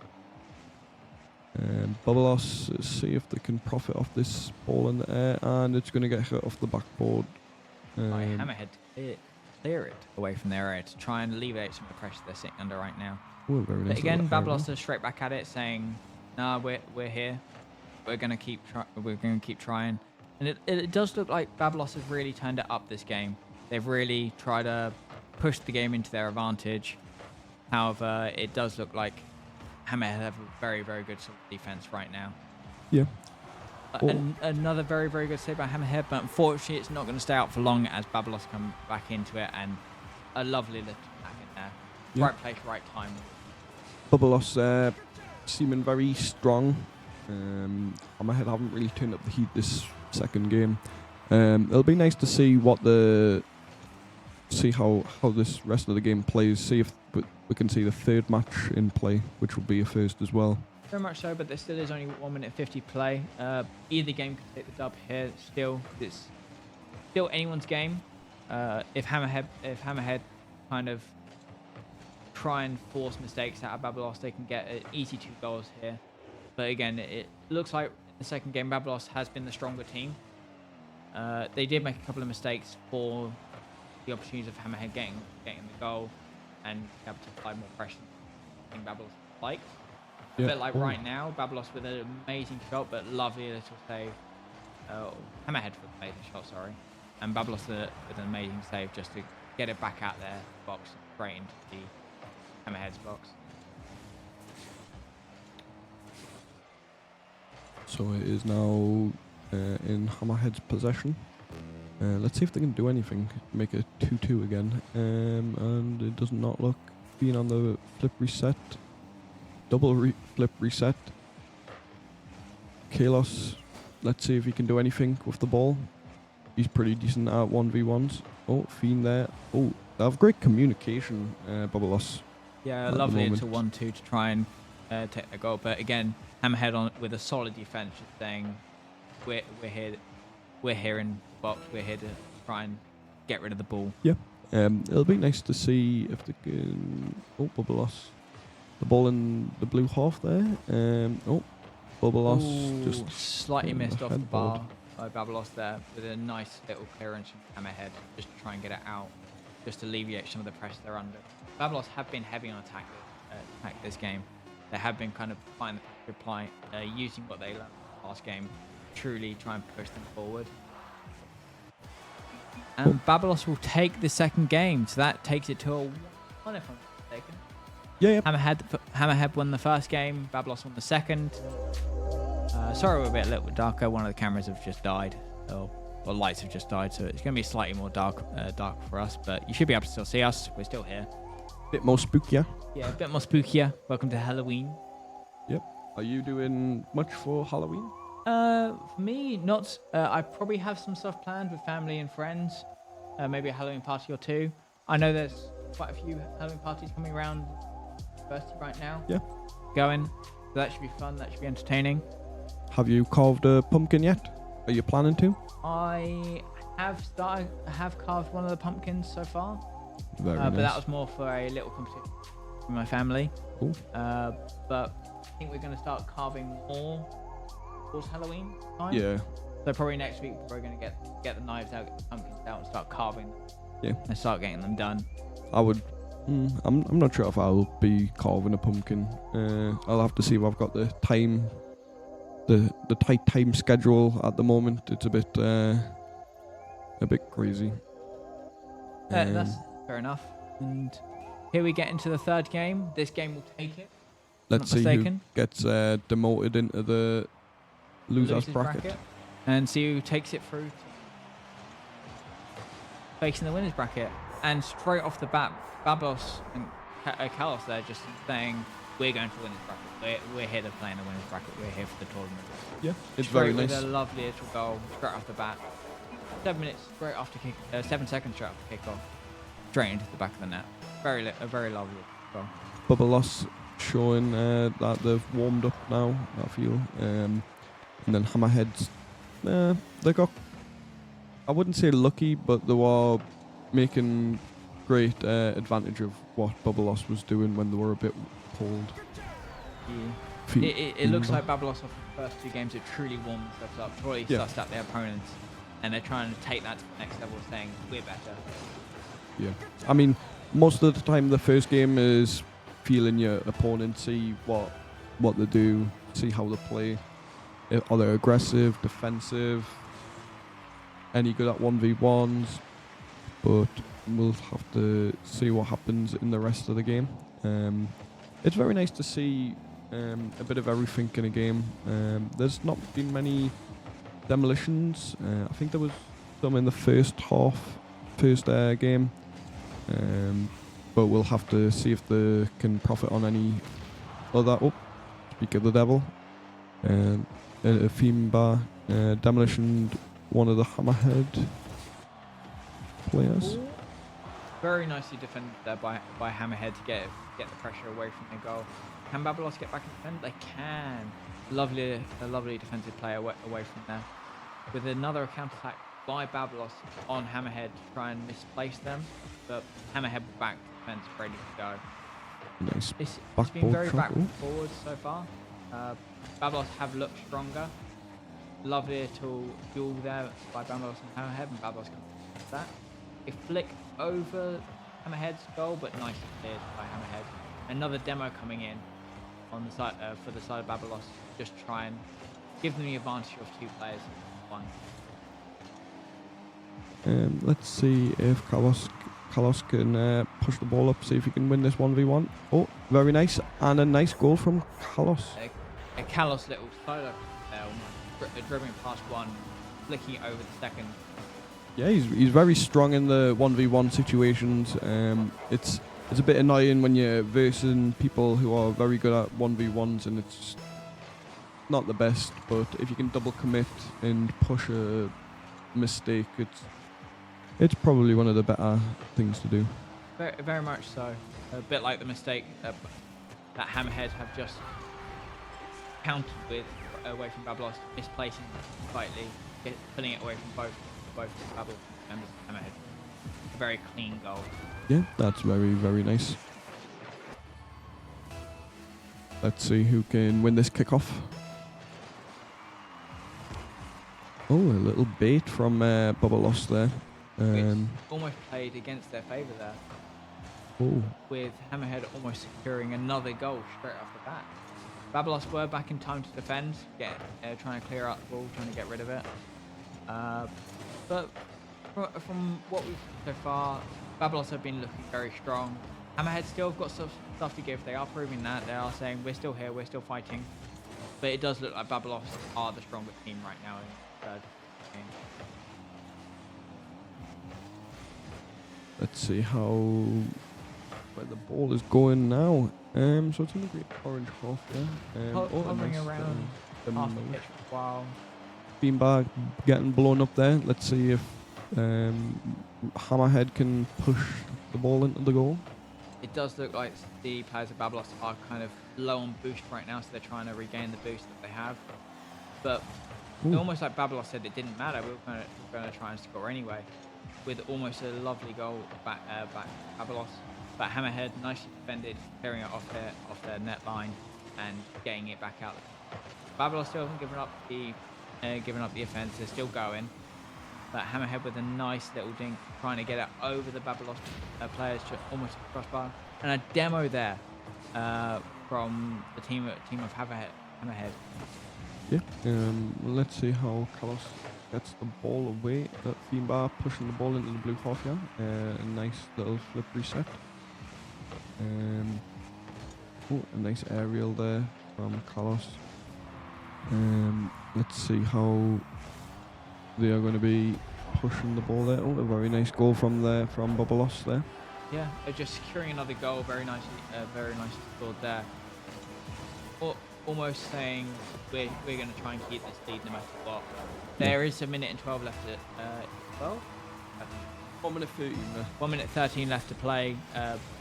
Babalos, see if they can profit off this ball in the air, and it's going to get hit off the backboard. By Hammerhead to clear it away from their area to try and alleviate some of the pressure they're sitting under right now. Oh, a very nice But again, little air Babalos is straight back at it, saying, "Nah, we're here. We're gonna keep trying." And it does look like Babalos has really turned it up this game. They've really tried to push the game into their advantage. However, it does look like Hammerhead have a very, very good sort of defense right now. Yeah. Another very, very good save by Hammerhead, but unfortunately it's not going to stay out for long as Babalos come back into it, and a lovely lift back in there. Yeah. Right place, right time. Babalos seeming very strong. Hammerhead haven't really turned up the heat this second game. It'll be nice to see how this rest of the game plays. See if we can see the third match in play, which will be a first as well. Very much so, but there still is only 1 minute 50 play. Either game can take the dub here. Still, it's still anyone's game. If Hammerhead kind of try and force mistakes out of Babalos, they can get an easy 2 goals here. But again, it looks like in the second game, Babalos has been the stronger team. They did make a couple of mistakes for the opportunities of Hammerhead getting the goal and able to apply more pressure than Babalos liked. A bit like right now, Babalos with an amazing shot, but lovely little save. Hammerhead with an amazing shot, sorry. And Babalos with an amazing save just to get it back out their box, straight into the Hammerhead's box. So it is now in Hammerhead's possession. Let's see if they can do anything. Make it 2-2 again. And it does not look being on the flip reset. Double flip reset. Kalos, let's see if he can do anything with the ball. He's pretty decent at 1v1s. Oh, Fiend there. Oh, they have great communication, Babalos. Yeah, at the lovely into moment. 1-2 to try and take the goal. But again, Hammerhead on with a solid defense, just saying we're here in box. We're here to try and get rid of the ball. It'll be nice to see if they can. Oh, Babalos. The ball in the blue half there. Babalos Ooh, just slightly putting missed the off the headboard. bar by Babalos there with a nice little clearance from Hammerhead, just to try and get it out, just to alleviate some of the pressure they're under. Babalos have been heavy on attack this game. They have been kind of applying the pressure, using what they learned last game, truly try and push them forward. And Babalos will take the second game, so that takes it to a 1 if I'm not mistaken. Yeah. Hammerhead won the first game, Babalos won the second. Sorry, we're a little bit darker. One of the cameras have just died, or lights have just died, so it's going to be slightly more dark for us. But you should be able to still see us. We're still here. Bit more spookier. Yeah, a bit more spookier. Welcome to Halloween. Are you doing much for Halloween? For me, not. I probably have some stuff planned with family and friends. Maybe a Halloween party or two. I know there's quite a few Halloween parties coming around university right now. Yeah. Going. So that should be fun. That should be entertaining. Have you carved a pumpkin yet? Are you planning to? I have carved one of the pumpkins so far. Very But nice. that was more for a little competition with my family. Cool. But I think we're going to start carving more towards Halloween time. Yeah. So probably next week we're going to get the knives out, get the pumpkins out, and start carving them. Yeah. And start getting them done. I would. I'm not sure if I'll be carving a pumpkin. I'll have to see if I've got the time. The tight time schedule at the moment. It's a bit crazy. That's fair enough. And here we get into the third game. This game will take it. Let's not see who mistaken. gets demoted into the losers bracket. And see who takes it through to facing the winners bracket. And straight off the bat, Babos and Kalos there just saying, we're going to the winners bracket. We're here to play in the winners bracket. We're here for the tournament. Yeah, it's Straight very nice. with a lovely little goal straight off the bat. 7 minutes straight after 7 seconds straight after kickoff. Straight into the back of the net. A very lovely goal. Babalos showing that they've warmed up now, I feel. And then Hammerheads, they got, I wouldn't say lucky, but they were making great advantage of what Babalos was doing when they were a bit pulled. Yeah. It looks like Babalos off the first 2 games have truly warmed themselves up, probably sussed out their opponents, and they're trying to take that to the next level, saying, we're better. Yeah. I mean, most of the time the first game is feeling your opponent, see what they do, see how they play. Are they aggressive, defensive, any good at 1v1s? But we'll have to see what happens in the rest of the game. It's very nice to see a bit of everything in a game. There's not been many demolitions. I think there was some in the first game. But we'll have to see if they can profit on any other. Oh, speak of the devil. A theme bar demolitioned one of the Hammerhead players. Ooh. Very nicely defended there by Hammerhead to get the pressure away from the goal. Can Babalos get back and defend? They can. A lovely defensive play away from there. With another counter attack by Babalos on Hammerhead to try and misplace them, but Hammerhead back to defense, ready to go. Nice. It's been Backboard very shot. back and forward so far. Babalos have looked stronger. Lovely little duel there by Babalos and Hammerhead, and Babalos comes to that. A flick over Hammerhead's goal, but nicely cleared by Hammerhead. Another demo coming in on the side for the side of Babalos, just try and give them the advantage of 2 players in 1. Let's see if Kalos can push the ball up, see if he can win this 1v1. Oh, very nice. And a nice goal from Kalos. a Kalos little solo there, dribbling past one, flicking it over the second. Yeah, he's very strong in the 1v1 situations. It's a bit annoying when you're versing people who are very good at 1v1s, and it's just not the best. But if you can double commit and push a mistake, it's probably one of the better things to do. Very, very much so. A bit like the mistake that Hammerhead have just countered with away from Babalos, misplacing slightly, pulling it away from both Babel members of Hammerhead. A very clean goal. Yeah, that's very, very nice. Let's see who can win this kickoff. Oh, a little bait from Babalos there. It's almost played against their favour there. Oh, With Hammerhead almost securing another goal straight off the bat. Babalos were back in time to defend, trying to clear out the ball, trying to get rid of it. But from what we've seen so far, Babalos have been looking very strong. Hammerhead still have got stuff to give. They are proving that. They are saying we're still here, we're still fighting. But it does look like Babalos are the stronger team right now in the third game. let's see where the ball is going now. So it's in the great orange half, yeah. Hovering nice, around half the pitch for a while. Beanbag getting blown up there. Let's see if Hammerhead can push the ball into the goal. It does look like the players of Babalos are kind of low on boost right now, so they're trying to regain the boost that they have. But almost like Babalos said, it didn't matter. We were going to try and score anyway, with almost a lovely goal back Babalos. But Hammerhead nicely defended, clearing it off their net line and getting it back out. Babalos still hasn't given up the offence. They're still going. But Hammerhead with a nice little dink, trying to get it over the Babalos players to almost crossbar. And a demo there from the team of Hammerhead. Yeah. Let's see how Kalos gets the ball away. Beanbag pushing the ball into the blue half, yeah. A nice little flip reset. A nice aerial there from Kalos. Let's see how they are going to be pushing the ball there. Oh, a very nice goal from Babalos there. Yeah, they're just securing another goal. Very nicely scored there. Almost saying we're going to try and keep this lead no matter what. There is a minute and 12 left at 12. 1 minute 13 there. 1 minute 13 left to play.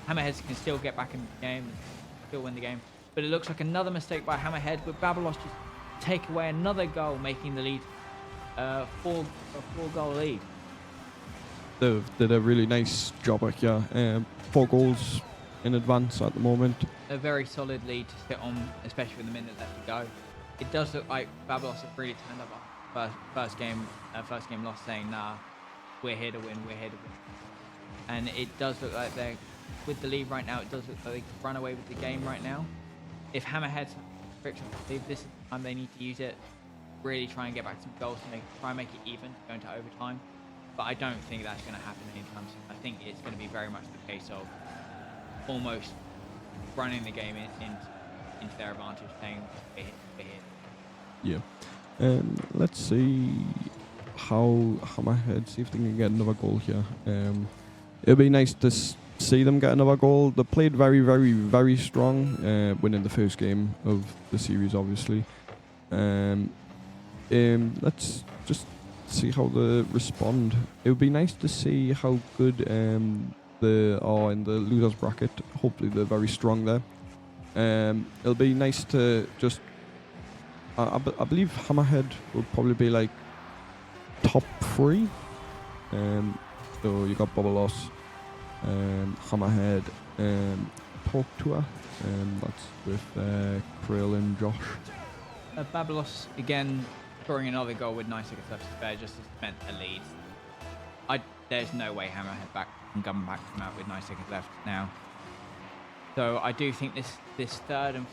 Hammerheads can still get back in the game, still win the game. But it looks like another mistake by Hammerhead, with Babalos just take away another goal, making the lead a 4-goal lead. They did a really nice job, 4 goals in advance at the moment. A very solid lead to sit on, especially with a minute left to go. It does look like Babalos have really turned up first game loss, saying, nah, we're here to win. And it does look like they're, with the lead right now, it does look like they can run away with the game right now. If Hammerhead this is the time they need to use it, really try and get back some goals to try and make it even, go into overtime. But I don't think that's going to happen anytime soon. I think it's going to be very much the case of almost running the game into their advantage, saying we're here. Yeah. Let's see how Hammerhead, see if they can get another goal here. It'll be nice to see them get another goal. They played very, very, very strong, winning the first game of the series, obviously. Let's just see how they respond. It would be nice to see how good they are in the losers bracket. Hopefully they're very strong there. It'll be nice to just... I believe Hammerhead will probably be like top 3. So you got Babalos, Hammerhead, Pork Tour, that's with Krill and Josh. Babalos again scoring another goal with 9 seconds left to spare just to cement a lead. There's no way Hammerhead can come out with 9 seconds left now. So I do think this third and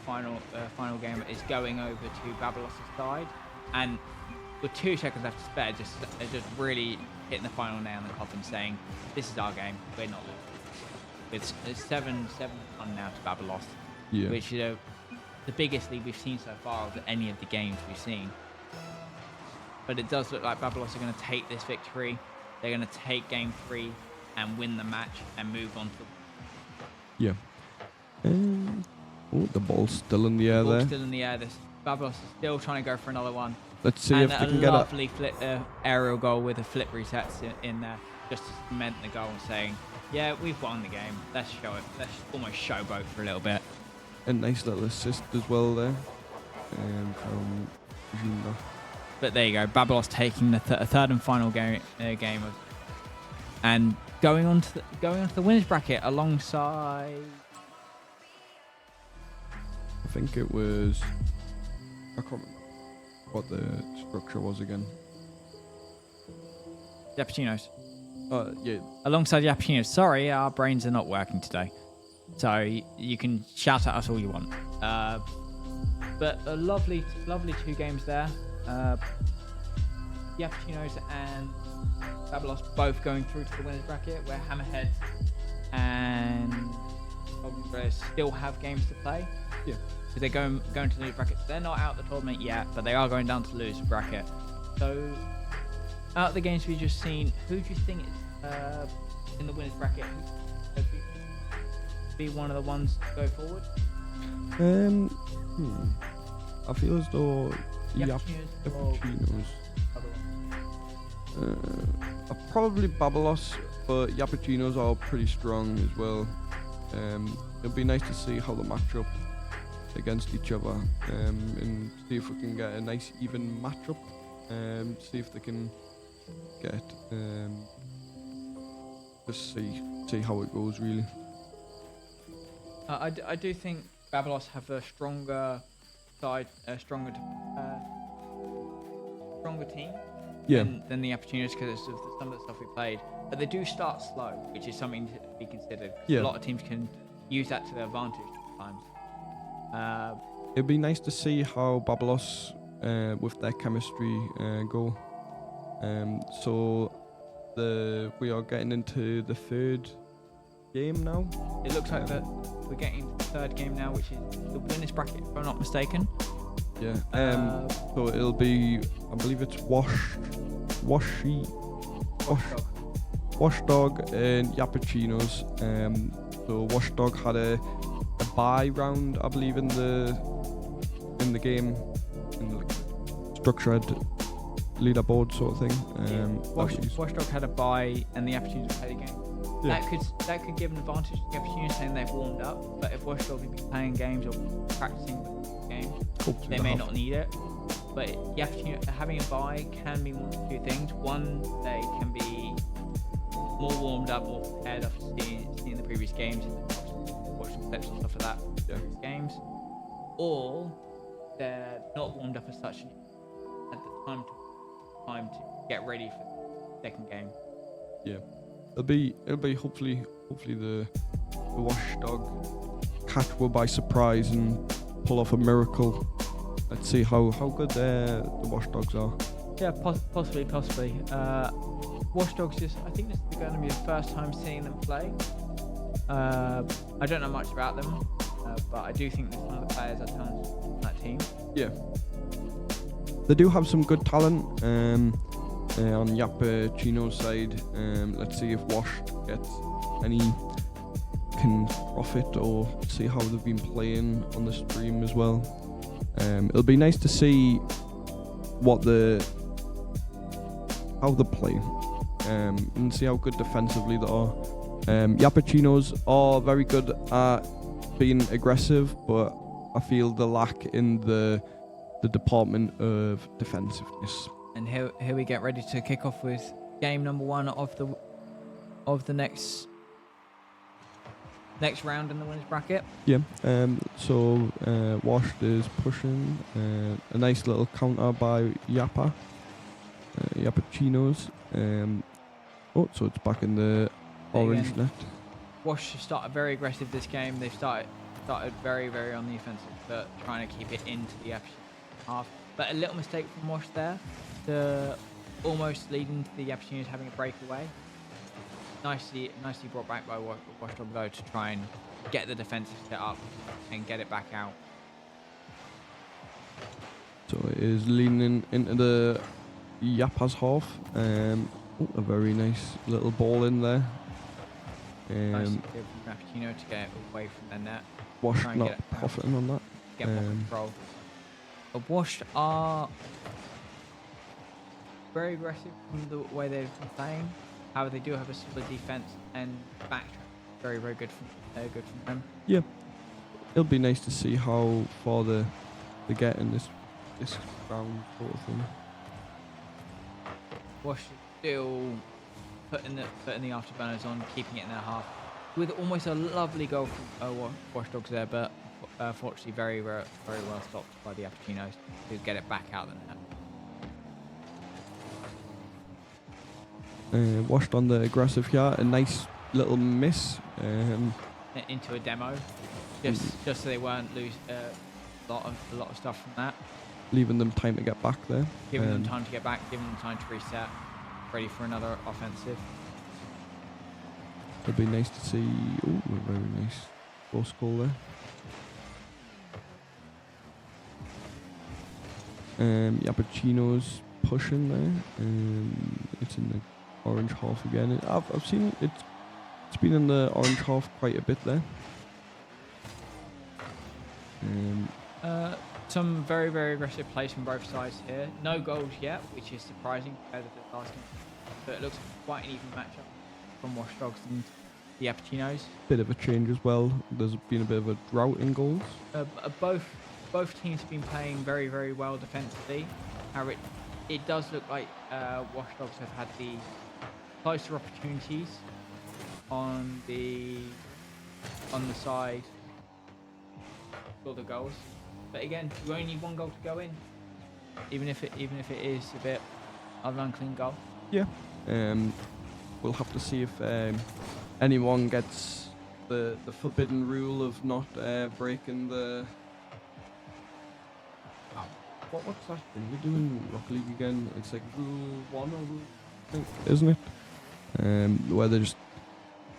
final game is going over to Babalos' side, and with 2 seconds left to spare, just really hitting the final nail in the coffin, saying this is our game, we're not losing. It's 7-1 now to Babalos, Yeah. which the biggest lead we've seen so far of any of the games we've seen. But it does look like Babalos are going to take this victory. They're going to take game 3 and win the match and move on to Yeah. Oh, the ball's still in the air the ball. there. Still in the air. Babalos is still trying to go for another one. Let's see and if they a can get it. lovely flip, aerial goal with a flip resets in there, just to cement the goal and saying, yeah, we've won the game. Let's show it. Let's almost showboat for a little bit. A nice little assist as well there from Juna. But there you go. Babalos taking the third and final game of, and going on to the winners bracket alongside. I think it was. I can't remember what the structure was again. Yapachinos. Yeah. Alongside Yapachinos. Sorry, our brains are not working today. So you can shout at us all you want. But a lovely 2 games there. Yapachinos and Babalos both going through to the winners bracket, where Hammerhead and Ogre still have games to play. Yeah. Because they're going to the lose bracket. So they're not out the tournament yet, but they are going down to the lose bracket. So out of the games we've just seen, who do you think is in the winners bracket? Who be one of the ones to go forward? I feel as though Yapachinos or probably Babalos, but Yapachinos are pretty strong as well. It'll be nice to see how they match up against each other, and see if we can get a nice even matchup. See if they can get just see how it goes really. I do think Babalos have a stronger side, stronger team than the Yapachinos because of some of the stuff we played. But they do start slow, which is something to be considered. Yeah. A lot of teams can use that to their advantage sometimes. It'd be nice to see how Babalos with their chemistry go. So we are getting into the 3rd game now. It looks like that we're getting to the 3rd game now, which is the winners bracket, if I'm not mistaken. Yeah. So it'll be, I believe it's Washdog and Yapachinos. So Washdog had a bye round, I believe, in the game, in the structured leaderboard sort of thing. Washdog had a bye, and the Yapachinos played a game. Yeah. That could give an advantage to the Yapachinos saying they've warmed up. But if Washdog have been playing games or practicing games, they may not need it. But Yapachinos having a bye can be one of 2 things. One, they can be more warmed up or prepared after seeing the previous games and watching clips and stuff like that. Previous games, or they're not warmed up as such at the time to get ready for the 2nd game. Yeah. It'll be hopefully the Washdog catch will by surprise and pull off a miracle. Let's see how good the Washdogs are. Yeah, possibly. Washdogs I think this is going to be the first time seeing them play. I don't know much about them, but I do think that some of the players are talented on that team. Yeah. They do have some good talent on Yapachinos' side. Let's see if Washed can profit or see how they've been playing on the stream as well. It'll be nice to see how they play and see how good defensively they are. Yapachinos are very good at being aggressive, but I feel they lack in the department of defensiveness. And here we get ready to kick off with game number 1 of the next round in the winners bracket. Yeah. So Washed is pushing a nice little counter by Yapachinos. So it's back in the orange net. Wash started very aggressive this game. They've started very, very on the offensive, but trying to keep it into the half. But a little mistake from Wash there, almost leading to the Yapachinos having a breakaway. Nicely brought back by Washdog though to try and get the defensive set up and get it back out. So it is leaning into the Yappa's half. A very nice little ball in there. Nice to give Rappuccino to get away from their net. Washed Try and not get it out. profiting on that. Get more control. But Washed are very aggressive from the way they've been playing. However, they do have a solid defense and backtrack. Very, very good from them. Yeah, it'll be nice to see how far they get in this round sort of thing. Wash still putting the afterburners on, keeping it in their half, with almost a lovely goal from Wash Dogs there, but fortunately very well stopped by the Appuccinos to get it back out the net. Washed on the aggressive here, a nice little miss. Into a demo, just so they weren't lose a lot of stuff from that. Leaving them time to get back there. Giving them time to get back, giving them time to reset, ready for another offensive. It'll be nice to see. Oh, a very nice close goal there. Yappuccino's pushing there. It's in the orange half again. I've seen it's been in the orange half quite a bit there. Some very, very aggressive plays from both sides here. No goals yet, which is surprising compared to the last game. But it looks quite an even matchup from Wash Dogs and the Appuccinos. Bit of a change as well. There's been a bit of a drought in goals. Both teams have been playing very, very well defensively. However, it does look like Wash Dogs have had the closer opportunities on the side for the goals. But again, you only need one goal to go in, even if it is a bit of an unclean goal. Yeah. We'll have to see if anyone gets the forbidden rule of not breaking the. What's that thing we do in Rocket League again? It's like rule 1 or rule 2, isn't it? Where they just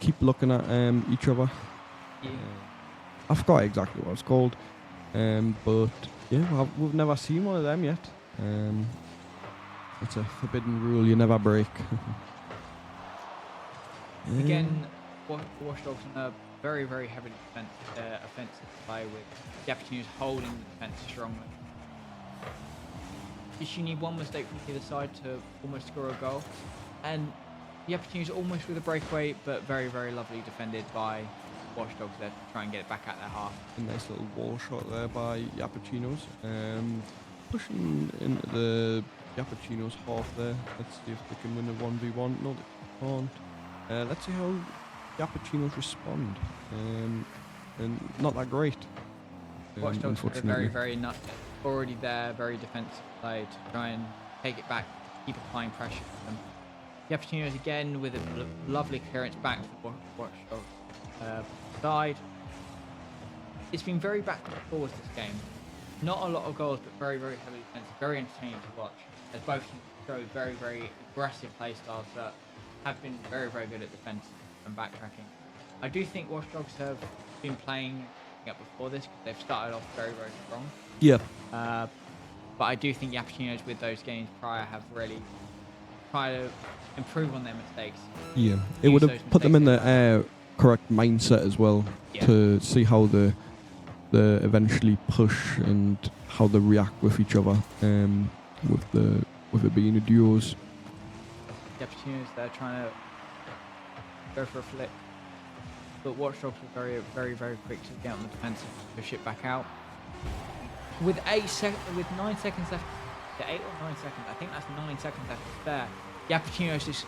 keep looking at each other. Yeah. I forgot exactly what it's called. But yeah, we've never seen one of them yet. It's a forbidden rule you never break. Again, Wash Dogs on a very, very heavily offensive play with the Appuccinos holding the defence strongly. Just you need one mistake from either side to almost score a goal. And the Appuccinos almost with a breakaway, but very, very lovely defended by Wash Dogs there to try and get it back at their half. A nice little wall shot there by Yappuccinos. Pushing into the Yappuccinos half there. Let's see if they can win a 1v1. No, they can't. Let's see how Yappuccinos respond. And not that great. Watch Dogs are very, very already there, very defensive play to try and take it back, keep applying pressure on them. The Appuccinos again with a lovely clearance back for Watch Dogs side. It's been very backwards and forwards this game. Not a lot of goals, but very, very heavily defensive. Very entertaining to watch, as both teams show very, very aggressive play styles that have been very, very good at defence and backtracking. I do think Watch Dogs have been playing up before this because they've started off very, very strong. Yeah. But I do think the Appuccinos with those games prior have really tried to improve on their mistakes. Yeah, it would have put them in the correct mindset as well to see how they eventually push and how they react with each other. With it being a duos. The Appuccinos, they're trying to go for a flick, but Watch Dogs were very, very, very quick to get on the defensive, push it back out. With 9 seconds left, 8 or 9 seconds, I think that's 9 seconds left there. The Appuccinos just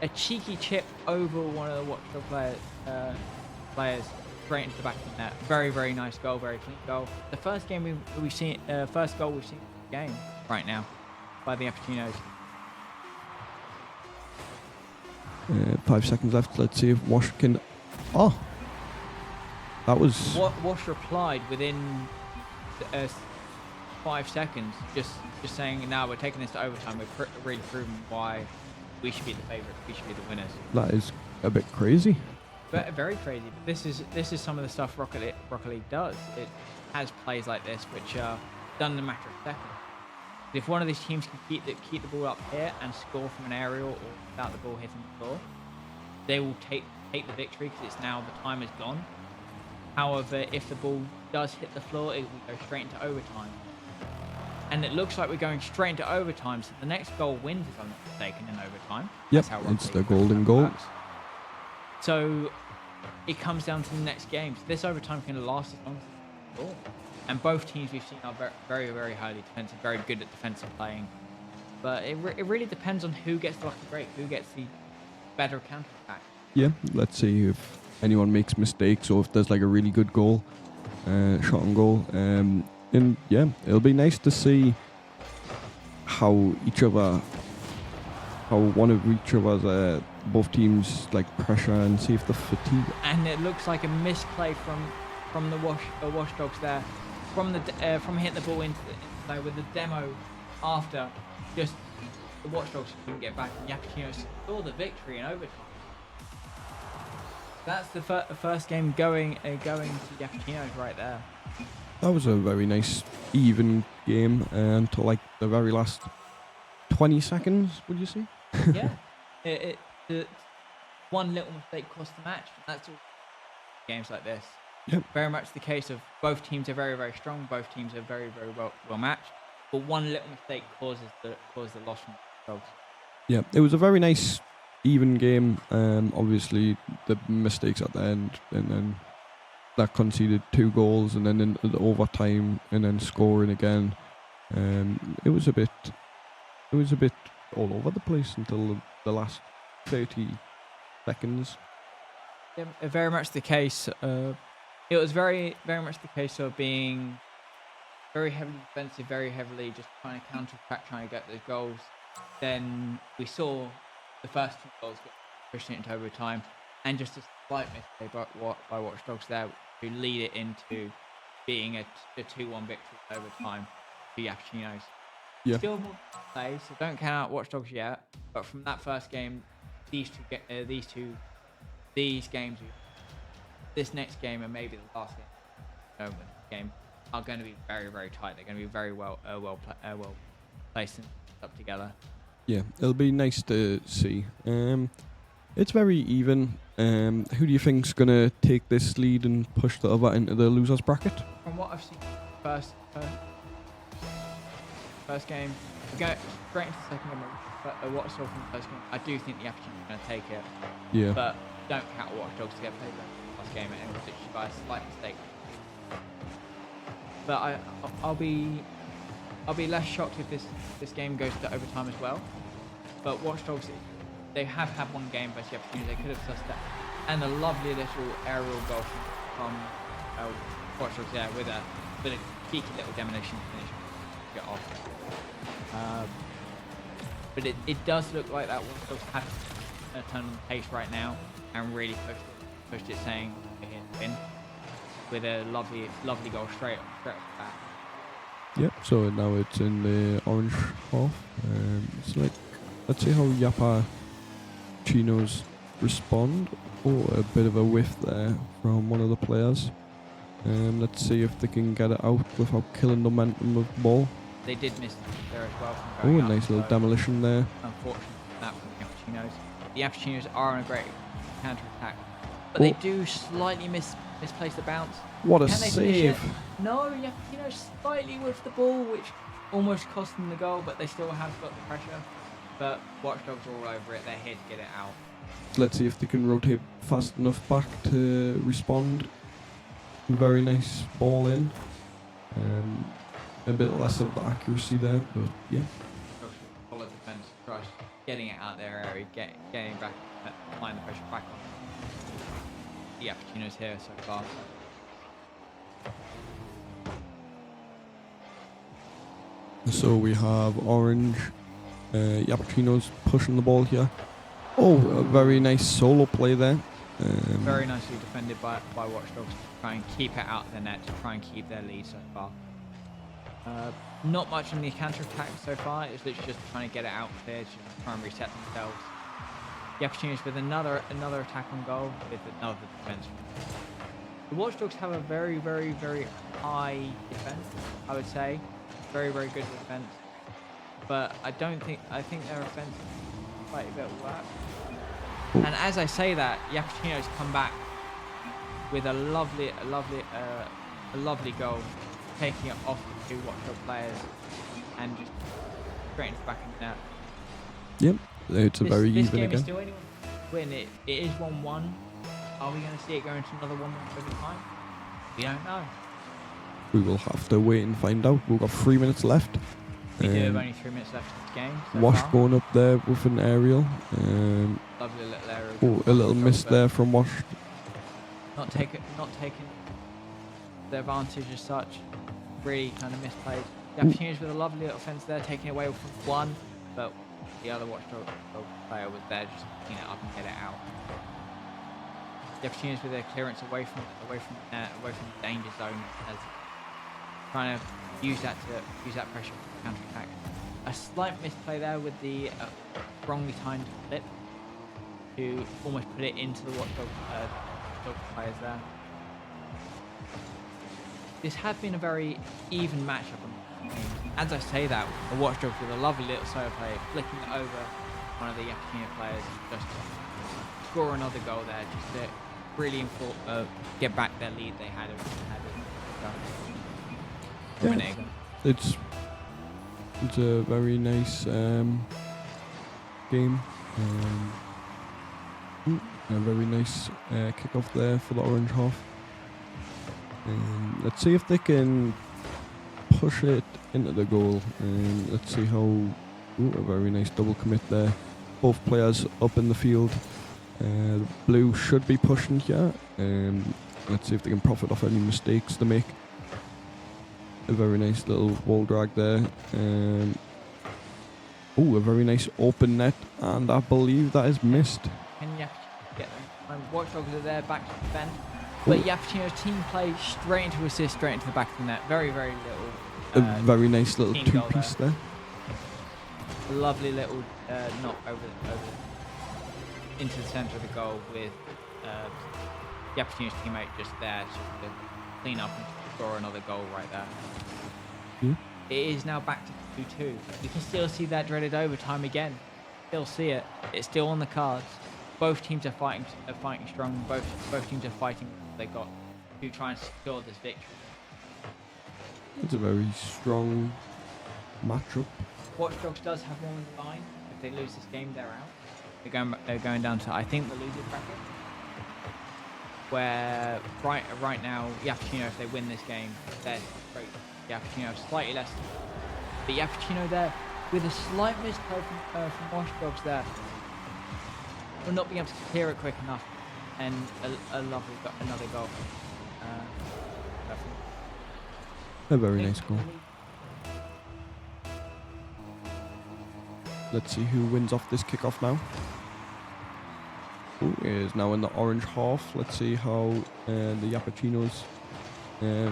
a cheeky chip over one of the Watch Dogs players straight into the back of the net. Very, very nice goal, very clean goal. The first game we've seen, first goal we've seen in the game right now by the Appuccinos. 5 seconds left. Let's see if Wash can. Oh, that was. Wash replied within 5 seconds, just saying, "Now we're taking this to overtime. We've really proven why we should be the favourites. We should be the winners." That is a bit crazy. But very crazy. But this is some of the stuff Rocket League does. It has plays like this which are done in a matter of seconds. If one of these teams can keep the ball up here and score from an aerial or without the ball hitting the floor, they will take the victory because it's now the time is gone. However, if the ball does hit the floor, it will go straight into overtime. And it looks like we're going straight into overtime, so the next goal wins, if I'm not mistaken, in overtime. Yep, That's how it's rugby the golden goal. works. So it comes down to the next game. So this overtime can last as long as it's ball. And both teams we've seen are very, very highly defensive, very good at defensive playing. But it really depends on who gets the lucky break, who gets the better counter attack. Yeah, let's see if anyone makes mistakes or if there's like a really good goal, shot on goal. And yeah, it'll be nice to see how one of each of us, both teams, like pressure and see if the fatigue. And it looks like a misplay from the Watchdogs there, from hitting the ball into the with the demo after just the Watchdogs couldn't get back and Yapachinos saw the victory in overtime. That's the first game going to Yapachinos right there. That was a very nice, even game until like the very last 20 seconds, would you say? Yeah. The one little mistake cost the match. That's all games like this. Yep. Very much the case of both teams are very, very strong. Both teams are very, very well matched. But one little mistake causes the loss from the Dogs. Yeah, it was a very nice, even game. Obviously, the mistakes at the end, and then that conceded 2 goals, and then in the overtime, and then scoring again. It was a bit all over the place until the last 30 seconds. Yeah, very much the case. It was very, very much the case of being very heavily defensive, very heavily just trying to counter-attack, trying to get those goals. Then we saw the first 2 goals get pushed into overtime, and just a slight mistake by Watchdogs there to lead it into being a 2-1 victory in overtime for Yapachinos. Yeah. Still more to play, so don't count out Watchdogs yet. But from that first game, these games, this next game and maybe the last game are going to be very, very tight. They're going to be very well placed and up together. Yeah, it'll be nice to see. It's very even. Who do you think's gonna take this lead and push the other into the losers bracket? From what I've seen, first game, we go straight into the second game. But what I saw from the first game, I do think the Yapachinos are going to take it. Yeah. But don't count Watchdogs to get played that last game, and it was literally by a slight mistake. But I'll be less shocked if this game goes to overtime as well. But Watchdogs, they have had one game versus Yapachinos. They could have sussed that, and a lovely little aerial goal from Watchdogs there with a cheeky little demolition finish to get off. But it does look like that Watchdogs have to turn on the pace right now and really pushed it, saying in with a lovely goal straight off the back. Yep. So now it's in the orange half. It's like, let's see how Yapachinos respond. Oh, a bit of a whiff there from one of the players. Let's see if they can get it out without killing the momentum of the ball. They did miss there as well. Oh, a nice little demolition there. Unfortunately, that from the Yapachinos. The Yapachinos are on a great counter-attack, but they do slightly misplace the bounce. What a Can they finish it? save! No, Yapachinos slightly with the ball, which almost cost them the goal, but they still have got the pressure. But Watchdogs are all over it. They're here to get it out. Let's see if they can rotate fast enough back to respond. Very nice ball in. A bit less of the accuracy there, but yeah. Solid defense, Crush, getting it out their area, getting back, applying the pressure back on the Yapachinos here so far. So we have orange, Yapachinos pushing the ball here. Oh, a very nice solo play there. Very nicely defended by Watchdogs to try and keep it out of the net, to try and keep their lead so far. Not much on the counter-attack so far. It's literally just trying to get it out clear, to try and reset themselves. The Yapachinos with another attack on goal with another defense. The Watchdogs have a very, very, very high defense, I would say. very, very good defense. But I think their offense is quite a bit of work. Ooh. And as I say that, Yappuccino's come back with a lovely goal, taking it off the 2 Watchdog players and just straight into the back of the net. Yep, it's a very this even game again. is still anyone win. It is 1-1. Are we going to see it go into another 1-1 over time? We don't know. We will have to wait and find out. We've got 3 minutes left. We do have only 3 minutes left of this game. So Wash far. going up there with an aerial. Lovely little area. Oh, a little miss there from Wash. Not taking the advantage as such. Really kind of misplayed. Yappuccino's with a lovely little offense there, taking away from one, but the other Watchdog player was there just picking it up and get it out. Yappuccino's with their clearance away from the danger zone, as trying to use that pressure to counter attack. A slight misplay there with the wrongly timed flip to almost put it into the Watchdog players there. This has been a very even matchup. As I say that, the Watchdogs with a lovely little solo play, flicking it over one of the Yappuccino players, just to score another goal there, just to really get back their lead they had. It's a very nice game. A very nice kick-off there for the Orange half. Let's see if they can push it into the goal. Let's see how... a very nice double commit there. Both players up in the field. Blue should be pushing here. Let's see if they can profit off any mistakes they make. A very nice little wall drag there. A very nice open net, and I believe that is missed. Can Yappuccino get them? Watchdogs are there back to defend. But Yappuccino's team play straight into assist, straight into the back of the net. Very, very little. A very nice little two-piece there. A lovely little knock over into the centre of the goal with Yappuccino's teammate just there to clean up and score another goal right there. It is now back to 2-2. You can still see that dreaded overtime again. Still see it. It's still on the cards. Both teams are fighting strong. Both teams are fighting what they got to try and secure this victory. It's a very strong matchup. Watchdogs does have more on the line. If they lose this game, they're out. They're going down to, I think, the losers bracket. Where right now, Yappuccino, if they win this game, they're great. Yappuccino slightly less, but Yappuccino there with a slight misplay from Watchdogs there, will not be able to clear it quick enough, and another goal. A very nice goal. Let's see who wins off this kickoff now. Is now in the orange half. Let's see how the Yappuccinos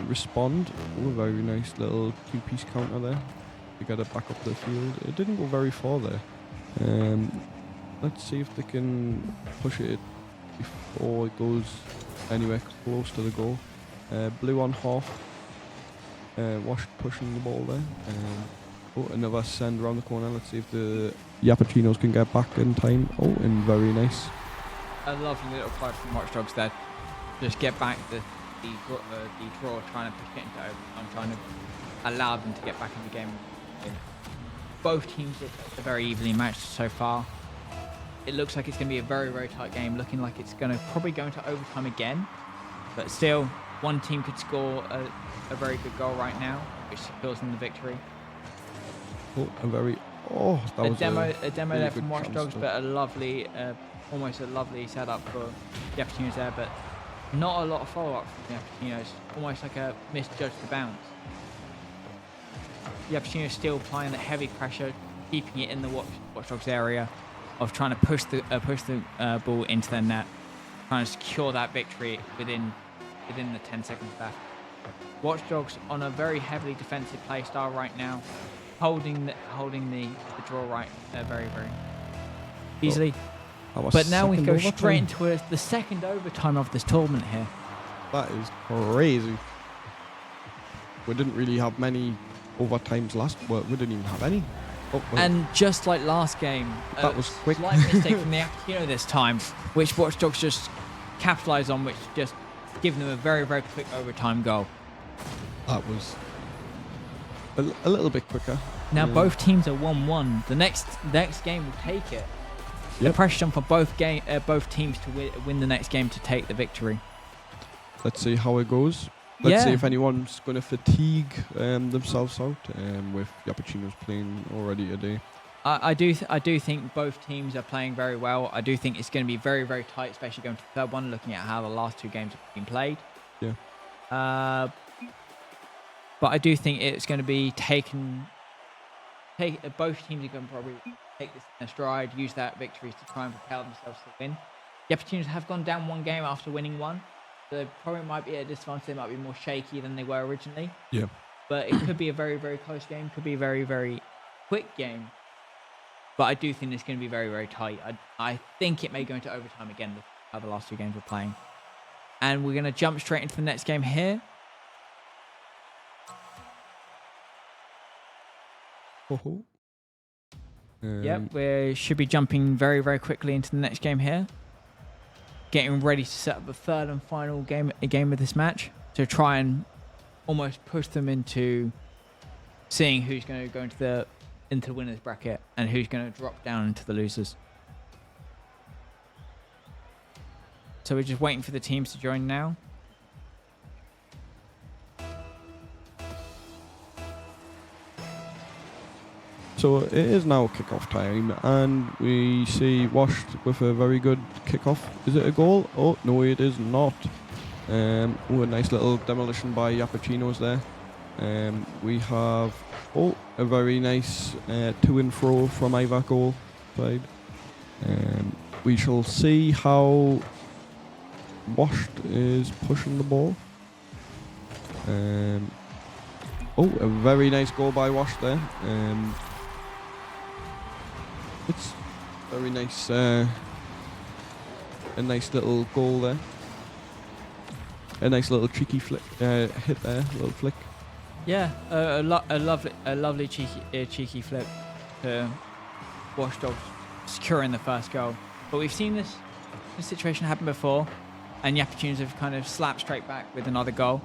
respond. A very nice little two-piece counter there. They got it back up the field. It didn't go very far there. Let's see if they can push it before it goes anywhere close to the goal. Blue on half. Wash pushing the ball there. Another send around the corner. Let's see if the Yappuccinos can get back in time. And very nice. A lovely little play from Watchdogs there. Just get back the draw, trying to push it into overtime, trying to allow them to get back in the game. Both teams are very evenly matched so far. It looks like it's going to be a very, very tight game, looking like it's going to probably go into overtime again. But still, one team could score a very good goal right now, which secures them the victory. That was a demo there from Watchdogs, but almost a lovely setup for the Yappuccinos there, but not a lot of follow-up from the Yappuccinos. Almost like a misjudged the bounce. The Yappuccinos still applying the heavy pressure, keeping it in the Watchdogs area, of trying to push the ball into their net, trying to secure that victory within the 10 seconds left. Watchdogs on a very heavily defensive play style right now, holding the draw right very, very easily. But now we go straight into the second overtime of this tournament here. That is crazy. We didn't really have many overtimes last. Well, we didn't even have any. Oh, well, And just like last game, that was quick. Slight mistake from the Apatino this time, which Watch Dogs just capitalised on, which just gave them a very, very quick overtime goal. That was a little bit quicker. Now Yeah. both teams are 1-1. The next game will take it. The Yep. pressure's on for both teams to win the next game to take the victory. Let's see how it goes. Let's see Yeah. if anyone's going to fatigue themselves out with Yappuccinos playing already today. I do think both teams are playing very well. I do think it's going to be very, very tight, especially going to the third one, looking at how the last two games have been played. Yeah. But I do think it's going to be both teams are going to probably take this in a stride, use that victory to try and propel themselves to win. The Opportunities have gone down one game after winning one. So they probably might be at a disadvantage. They might be more shaky than they were originally. Yeah. But it could be a very, very close game. Could be a very, very quick game. But I do think it's going to be very, very tight. I think it may go into overtime again, how the last two games we're playing. And we're going to jump straight into the next game here. Ho-ho. Yep, we should be jumping very, very quickly into the next game here. Getting ready to set up the third and final game of this match to try and almost push them into seeing who's going to go into the winners bracket and who's going to drop down into the losers. So we're just waiting for the teams to join now. So it is now kickoff time, and we see Washed with a very good kickoff. Is it a goal? Oh, no, it is not. A nice little demolition by Yappuccinos there. We have a very nice to and fro from Ivar goal side. We shall see how Washed is pushing the ball. A very nice goal by Washed there. It's very nice, a nice little goal there. A nice little cheeky flick, hit there, little flick. Yeah, a lovely cheeky flip to Watch Dogs securing the first goal. But we've seen this situation happen before, and the Opportunities have kind of slapped straight back with another goal.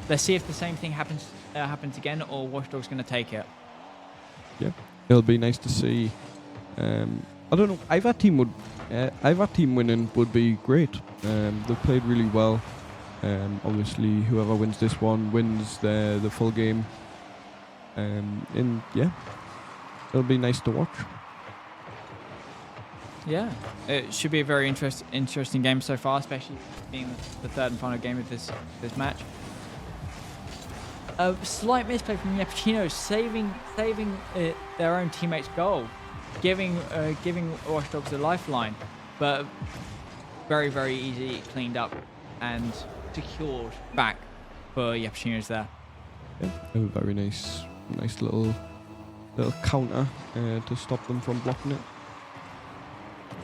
Let's see if the same thing happens again, or Watch Dogs going to take it. Yeah, it'll be nice to see. I don't know. Ivar team winning would be great. They've played really well. Obviously, whoever wins this one wins the full game. It'll be nice to watch. Yeah, it should be a very interesting game so far, especially being the third and final game of this match. A slight misplay from the Opportunities, saving their own teammate's goal, giving Watch Dogs a lifeline, but very, very easy cleaned up and secured back for the Opportunities there. Yeah, a very nice little counter to stop them from blocking it.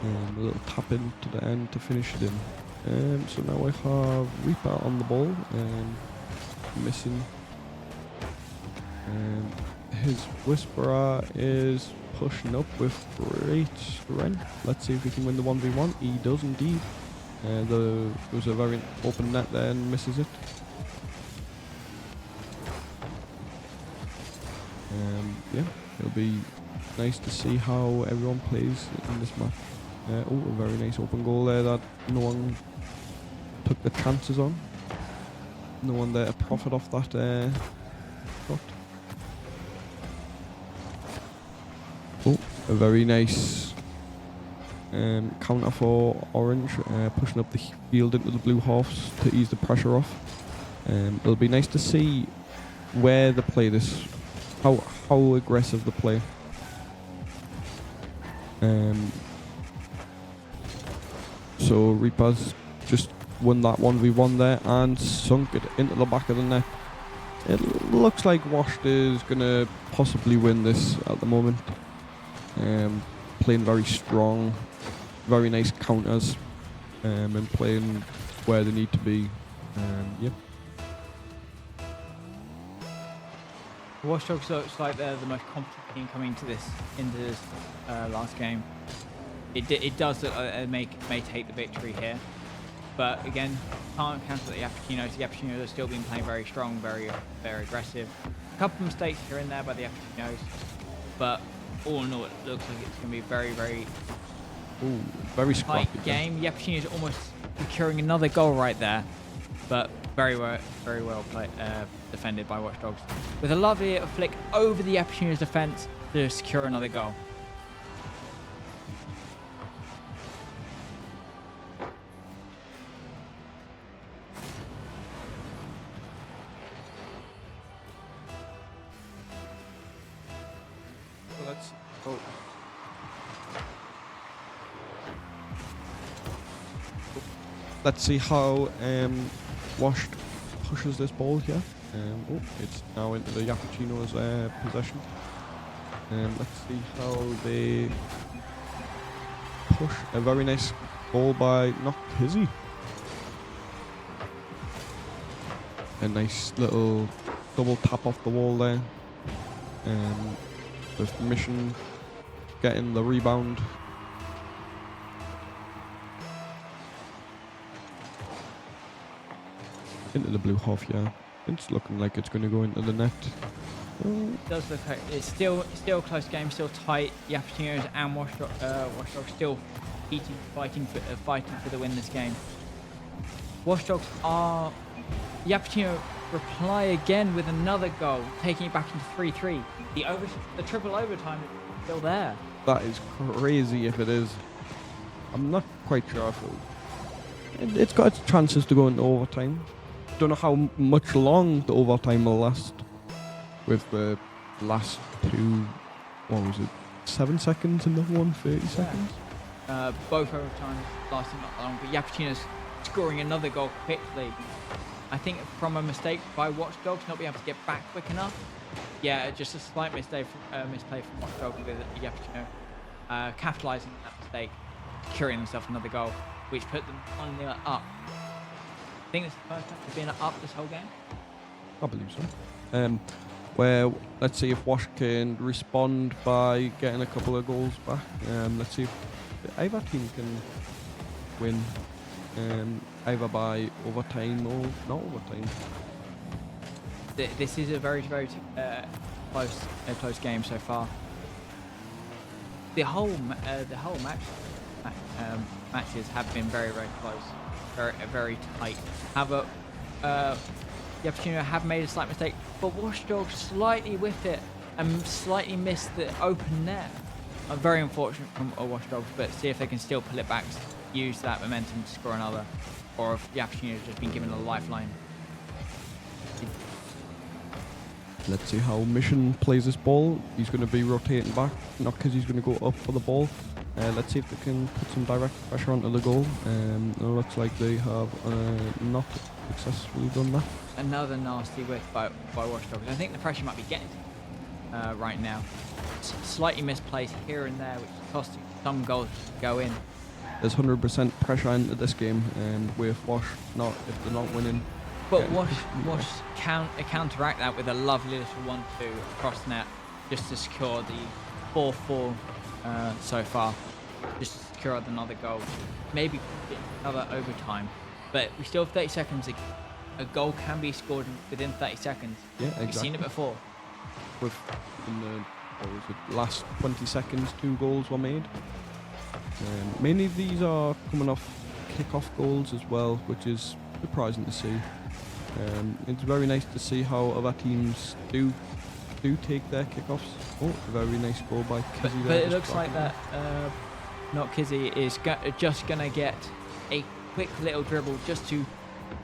A little tap in to the end to finish it in. So now I have Reaper on the ball, missing. His Whisperer is pushing up with great strength. Let's see if he can win the 1v1. He does indeed. There was a very open net there and misses it. It'll be nice to see how everyone plays in this match. A very nice open goal there that no one took the chances on. No one there to profit off that shot. A very nice counter for Orange, pushing up the field into the blue halves to ease the pressure off. It'll be nice to see where they play this, how aggressive they play. So Reaper's just won that 1v1 there and sunk it into the back of the net. It looks like Washed is going to possibly win this at the moment. Playing very strong, very nice counters, and playing where they need to be. Yep. Watch Dogs looks like they're the most competent team coming into this last game. It does look like they may take the victory here, but again, can't cancel the Yappuccinos. The Yappuccinos have still been playing very strong, very aggressive. A couple of mistakes here and there by the Yappuccinos, but all in all, it looks like it's going to be very very tight scrappy game. Yappuccinos almost securing another goal right there, but very well played, defended by Watch Dogs. With a lovely little flick over the Yappuccinos defense to secure another goal. Let's go. Let's see how Washed pushes this ball here. It's now into the Yappuccinos' possession. Let's see how they push. A very nice goal by Kizzy. A nice little double tap off the wall there. With Mission getting the rebound. Into the blue half, yeah. It's looking like it's going to go into the net. It does look like it's still a close game, still tight. Yappuccinos and Watch Dogs still fighting for the win this game. Watch Dogs are Yappuccino reply again with another goal, taking it back into 3-3. The triple overtime is still there. That is crazy if it is. I'm not quite sure if it's got its chances to go into overtime. Don't know how much long the overtime will last. With the last two, 7 seconds and the one 30 seconds? Both overtimes lasting not long, but Yappuccino's scoring another goal quickly. I think from a mistake by Watch Dogs not being able to get back quick enough. Yeah, just a slight misplay from Watch Dogs with Yappuccino. Capitalising on that mistake, securing themselves another goal, which put them 1-0 up. I think it's the first time they've been up this whole game. I believe so. Where let's see if Wash can respond by getting a couple of goals back. Let's see if either team can win, either by overtime or not overtime. This is a very close game so far. The whole matches have been very close, very tight. However, Yappuccino have made a slight mistake, but Watch Dogs slightly whiffed it and slightly missed the open net. Very unfortunate from Watch Dogs, but see if they can still pull it back, use that momentum to score another, or if Yappuccino has just been given a lifeline. Let's see how Mission plays this ball. He's going to be rotating back, not because he's going to go up for the ball. Let's see if they can put some direct pressure onto the goal. It looks like they have not successfully done that. Another nasty whiff by Watch Dogs. I think the pressure might be getting right now. Slightly misplaced here and there, which is costing some goals to go in. There's 100% pressure into this game, with Wash if they're not winning. But Wash counteract that with a lovely little 1-2 across the net, just to secure the 4-4 so far, just to secure another goal. Maybe another overtime, but we still have 30 seconds. A goal can be scored within 30 seconds. Yeah, exactly. We've seen it before. In the last 20 seconds, 2 goals were made. Many of these are coming off kick-off goals as well, which is surprising to see. It's very nice to see how other teams do take their kickoffs. Oh, a very nice goal by Kizzy there. But it looks like that not Kizzy is just going to get a quick little dribble just to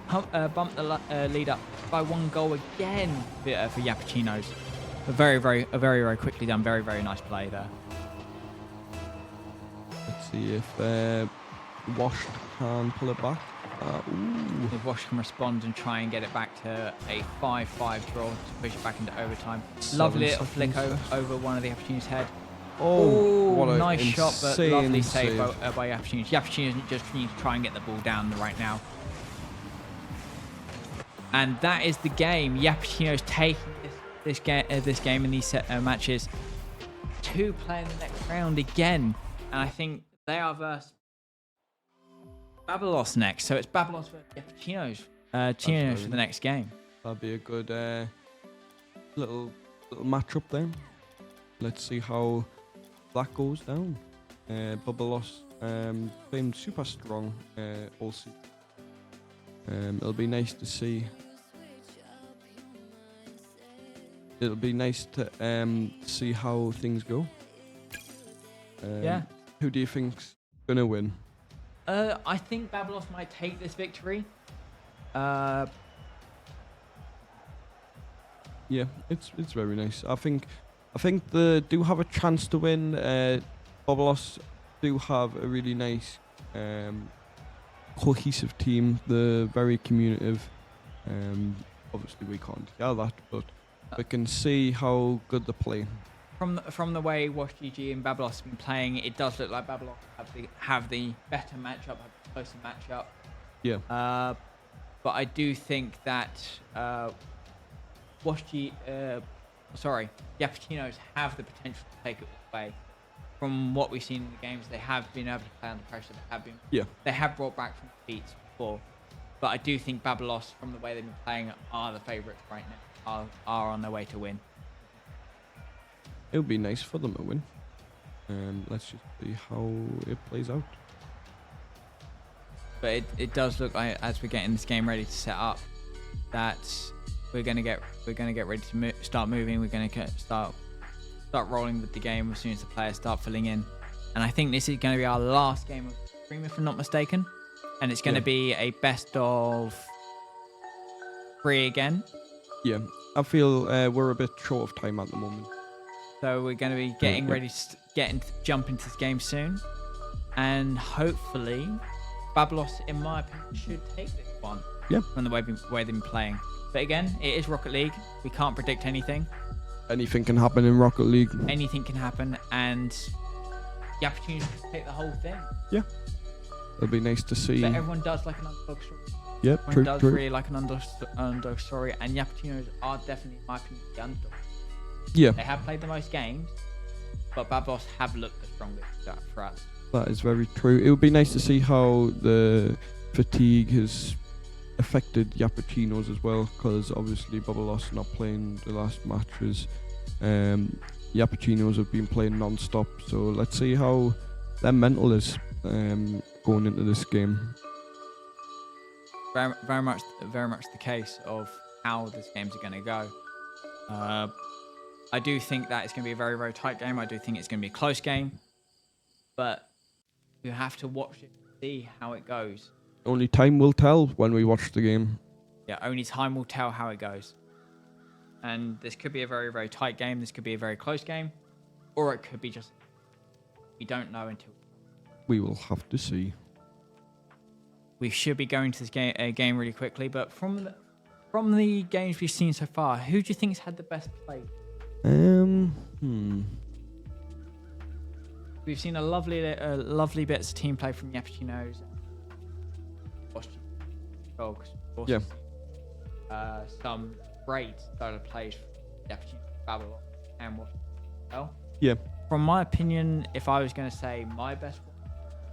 bump the lead up by 1 goal again for Yappuccinos. A very quickly done, very nice play there. Let's see if Wash can pull it back. If Wash can respond and try and get it back to a 5-5 draw to push it back into overtime. Lovely little flick over one of the Yappuccino's head. Oh, what a nice shot, but lovely save save. by Yappuccino. Yappuccino just needs to try and get the ball down right now. And that is the game. Yappuccino's taking this this game and these matches to play in the next round again, and I think they are versus Babalos next. So it's Babalos versus Yappachinos for the next game. That'll be a good little matchup then. Let's see how that goes down. Babalos been super strong all season. It'll be nice to see. It'll be nice to see how things go. Yeah. Who do you think's gonna win? I think Babalos might take this victory. Yeah, it's very nice. I think they do have a chance to win. Babalos do have a really nice cohesive team. They're very communicative. Obviously we can't hear that, but we can see how good they play. From the way Wash GG and Babalos have been playing, it does look like Babalos have the better matchup, have the closer matchup. Yeah. But I do think that Yappachinos have the potential to take it away. From what we've seen in the games, they have been able to play under pressure. They have brought back from defeats before. But I do think Babalos, from the way they've been playing, are the favourites right now. Are on their way to win. It would be nice for them to win. Let's just see how it plays out. But it does look like, as we're getting this game ready to set up, that we're gonna get ready to start moving. We're gonna start rolling with the game as soon as the players start filling in. And I think this is going to be our last game of the stream, if I'm not mistaken. And it's going to be a best of 3 again. Yeah, I feel we're a bit short of time at the moment. So we're going to be getting ready to jump into this game soon. And hopefully, Babalos, in my opinion, should take this one. Yeah. From the way they've been playing. But again, it is Rocket League. We can't predict anything. Anything can happen in Rocket League. Anything can happen, and the opportunity to take the whole thing. Yeah. It'll be nice to see. But everyone does like an underdog story. Yeah, everyone does really like an underdog story, and Yappachinos are definitely, in my opinion, the underdog. Yeah. They have played the most games, but Babalos have looked the strongest for us. That is very true. It would be nice to see how the fatigue has affected Yappachinos as well, because obviously Babalos not playing the last matches. Yappachinos have been playing non-stop, so let's see how their mental is going into this game. Very much the case of how this game's going to go. I do think that it's going to be a very, very tight game. I do think it's going to be a close game, but you have to watch it to see how it goes. Only time will tell when we watch the game. Yeah, only time will tell how it goes. And this could be a very, very tight game. This could be a very close game. Or it could be just... We don't know until... We will have to see. We should be going to this game really quickly. But from the games we've seen so far, who do you think's had the best play? We've seen a lovely bits of team play from Yappachinos. Dogs. Yeah. Some great style of plays from Yappachinos, Babalos, and Washington. Well, yeah. From my opinion, if I was going to say my best one,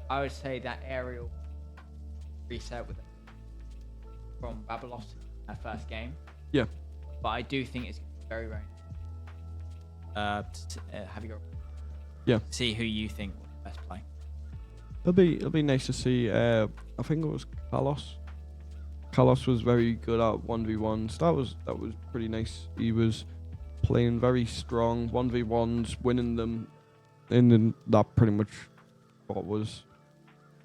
I would say that aerial reset with from Babalos in our first game. Yeah. But I do think it's very, very. Have you got? Yeah. See who you think was the best play. It'll be nice to see. I think it was Carlos. Carlos was very good at 1v1s. That was pretty nice. He was playing very strong 1v1s, winning them, and then that pretty much what was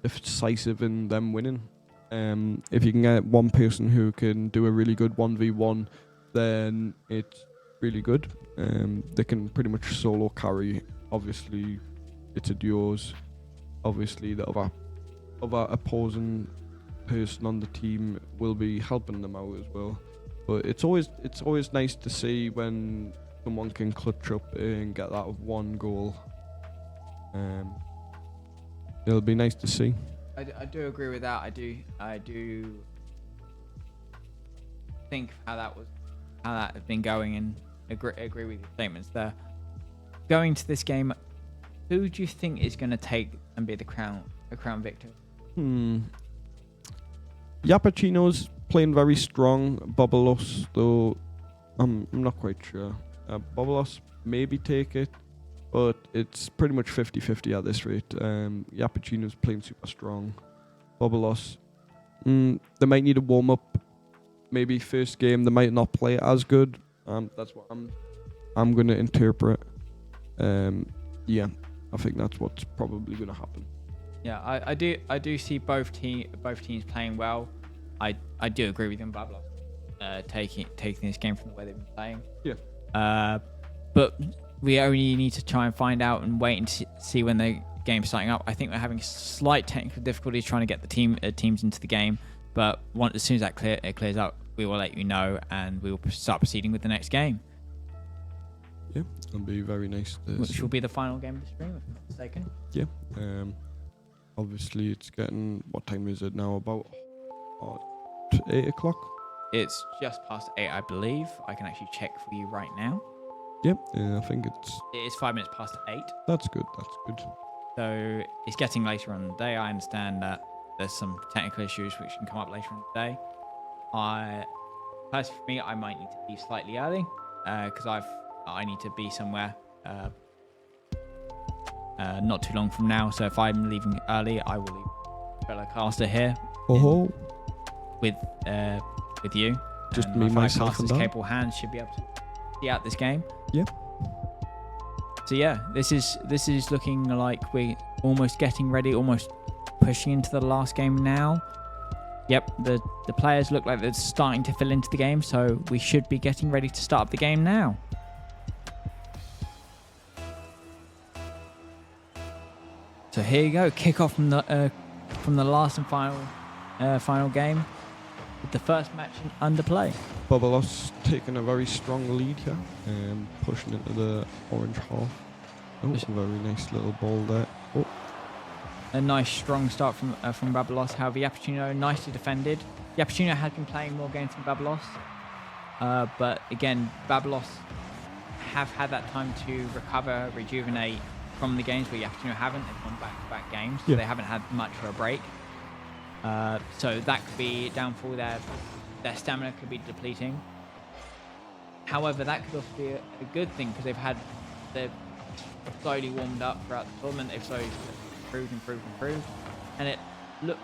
decisive in them winning. If you can get one person who can do a really good 1v1, then it's really good. They can pretty much solo carry. Obviously, it's a duos. Obviously, the other opposing person on the team will be helping them out as well. But it's always nice to see when someone can clutch up and get that one goal. It'll be nice to see. I do agree with that. I do think how that has been going, and agree with your statements there. Going to this game, who do you think is going to take and be the crown victor? Yappuccino's playing very strong. Bobolos, though, I'm not quite sure. Bobolos maybe take it, but it's pretty much 50-50 at this rate. Yappuccino's playing super strong. Bobolos, they might need a warm up. Maybe first game they might not play as good. That's what I'm going to interpret. Yeah, I think that's what's probably going to happen. Yeah, I do see both teams playing well. I do agree with you on Babylon taking this game from the way they've been playing. Yeah. But we only need to try and find out and wait and see when the game's starting up. I think we're having slight technical difficulties trying to get the teams into the game. But as soon as that clears up, we will let you know and we will start proceeding with the next game. Yeah, it'll be very nice. Which will be the final game of the stream, if I'm not mistaken. Yeah. Obviously, it's getting... What time is it now? About 8 o'clock? It's just past 8, I believe. I can actually check for you right now. Yep, I think It is 5 minutes past 8. That's good. So it's getting later on in the day. I understand that there's some technical issues which can come up later in the day. Personally, for me, I might need to leave slightly early because I need to be somewhere not too long from now. So if I'm leaving early, I will leave fellow caster here with you. Just and me, my myself, caster's and capable hands should be able to see out this game. Yep. So yeah, this is looking like we're almost getting ready, almost pushing into the last game now. Yep, the players look like they're starting to fill into the game, so we should be getting ready to start up the game now. So here you go, kickoff from the last and final game, with the first match under play. Bobolos taking a very strong lead here, pushing into the orange half. Oh, a very nice little ball there. Oh. A nice strong start from Babalos. However, Yappuccino nicely defended. Yappuccino had been playing more games than Babalos, but again, Babalos have had that time to recover, rejuvenate from the games where Yappuccino haven't. They've gone back-to-back games, so they haven't had much of a break. So that could be downfall. Their stamina could be depleting. However, that could also be a good thing because they've slowly warmed up throughout the tournament. They've slowly improved, and it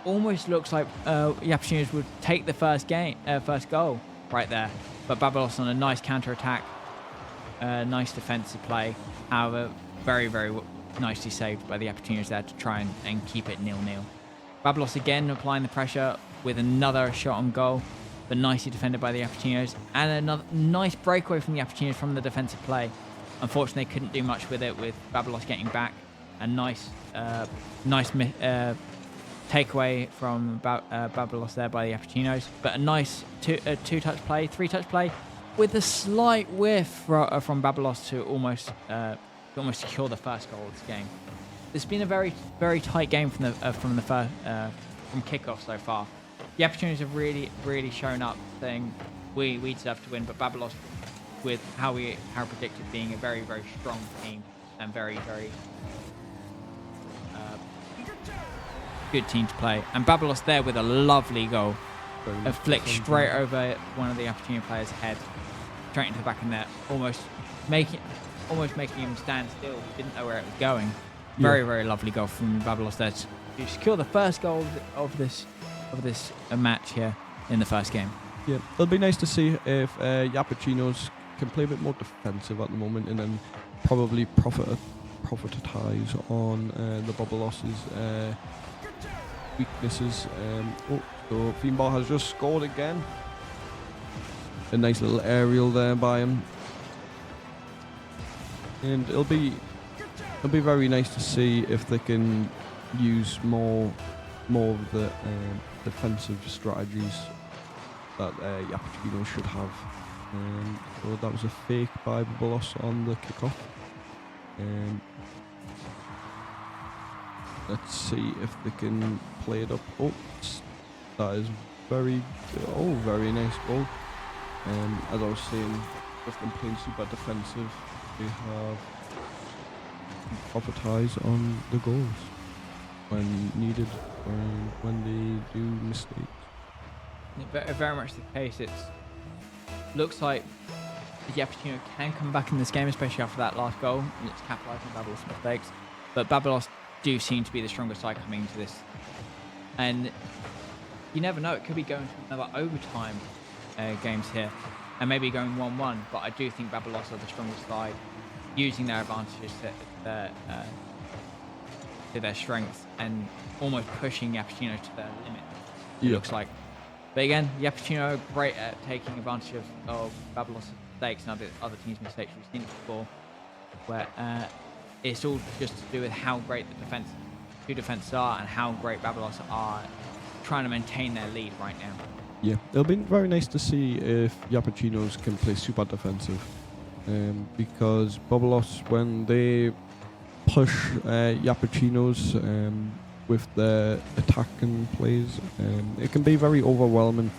almost looks like Yappuccinos would take the first goal right there. But Babalos on a nice counter attack, nice defensive play. However, very, very nicely saved by the Yappuccinos there to try and keep it 0-0. Babalos again applying the pressure with another shot on goal, but nicely defended by the Yappuccinos, and another nice breakaway from the Yappuccinos from the defensive play. Unfortunately, they couldn't do much with it, with Babalos getting back. A nice takeaway from Babalos there by the Yappuccinos, but a nice two-touch play, three-touch play, with a slight whiff from Babalos to almost secure the first goal of this game. It's been a very, very tight game from kickoff so far. The Yappuccinos have really shown up, saying we deserve to win, but Babalos, with how predicted, being a very, very strong team and very, very good team to play. And Babalos there with a lovely goal. A flick straight over one of the Yappuccino players' head, straight into the back of the net, almost making him stand still. Didn't know where it was going. Very, very lovely goal from Babalos there to secure the first goal of this match here in the first game. Yeah, it'll be nice to see if Yappuccinos can play a bit more defensive at the moment, and then probably profitize on the Babalos's weaknesses. So Fiendball has just scored again. A nice little aerial there by him, and it'll be very nice to see if they can use more of the defensive strategies that Yappuccino should have. So that was a fake by Babalos on the kickoff. Let's see if they can play it up. Oh, that is very nice goal. As I was saying, with them playing super defensive, they have capitalize on the goals when needed, when they do mistakes. Very much the case. It looks like Yapachino can come back in this game, especially after that last goal. And it's capitalising on Babalos' mistakes. But Babalos do seem to be the stronger side coming into this. And you never know, it could be going to another overtime games here. And maybe going 1-1. But I do think Babalos are the stronger side, using their advantages to their strengths and almost pushing Yapachino to their limit, it looks like. But again, Yapachino great at taking advantage of Babalos' mistakes and other teams' mistakes. We've seen it before, where it's all just to do with how great the two defenses are and how great Babalos are trying to maintain their lead right now. Yeah, it'll be very nice to see if Yapachinos can play super defensive, because Babalos, when they push Yapachinos with their attacking plays, it can be very overwhelming.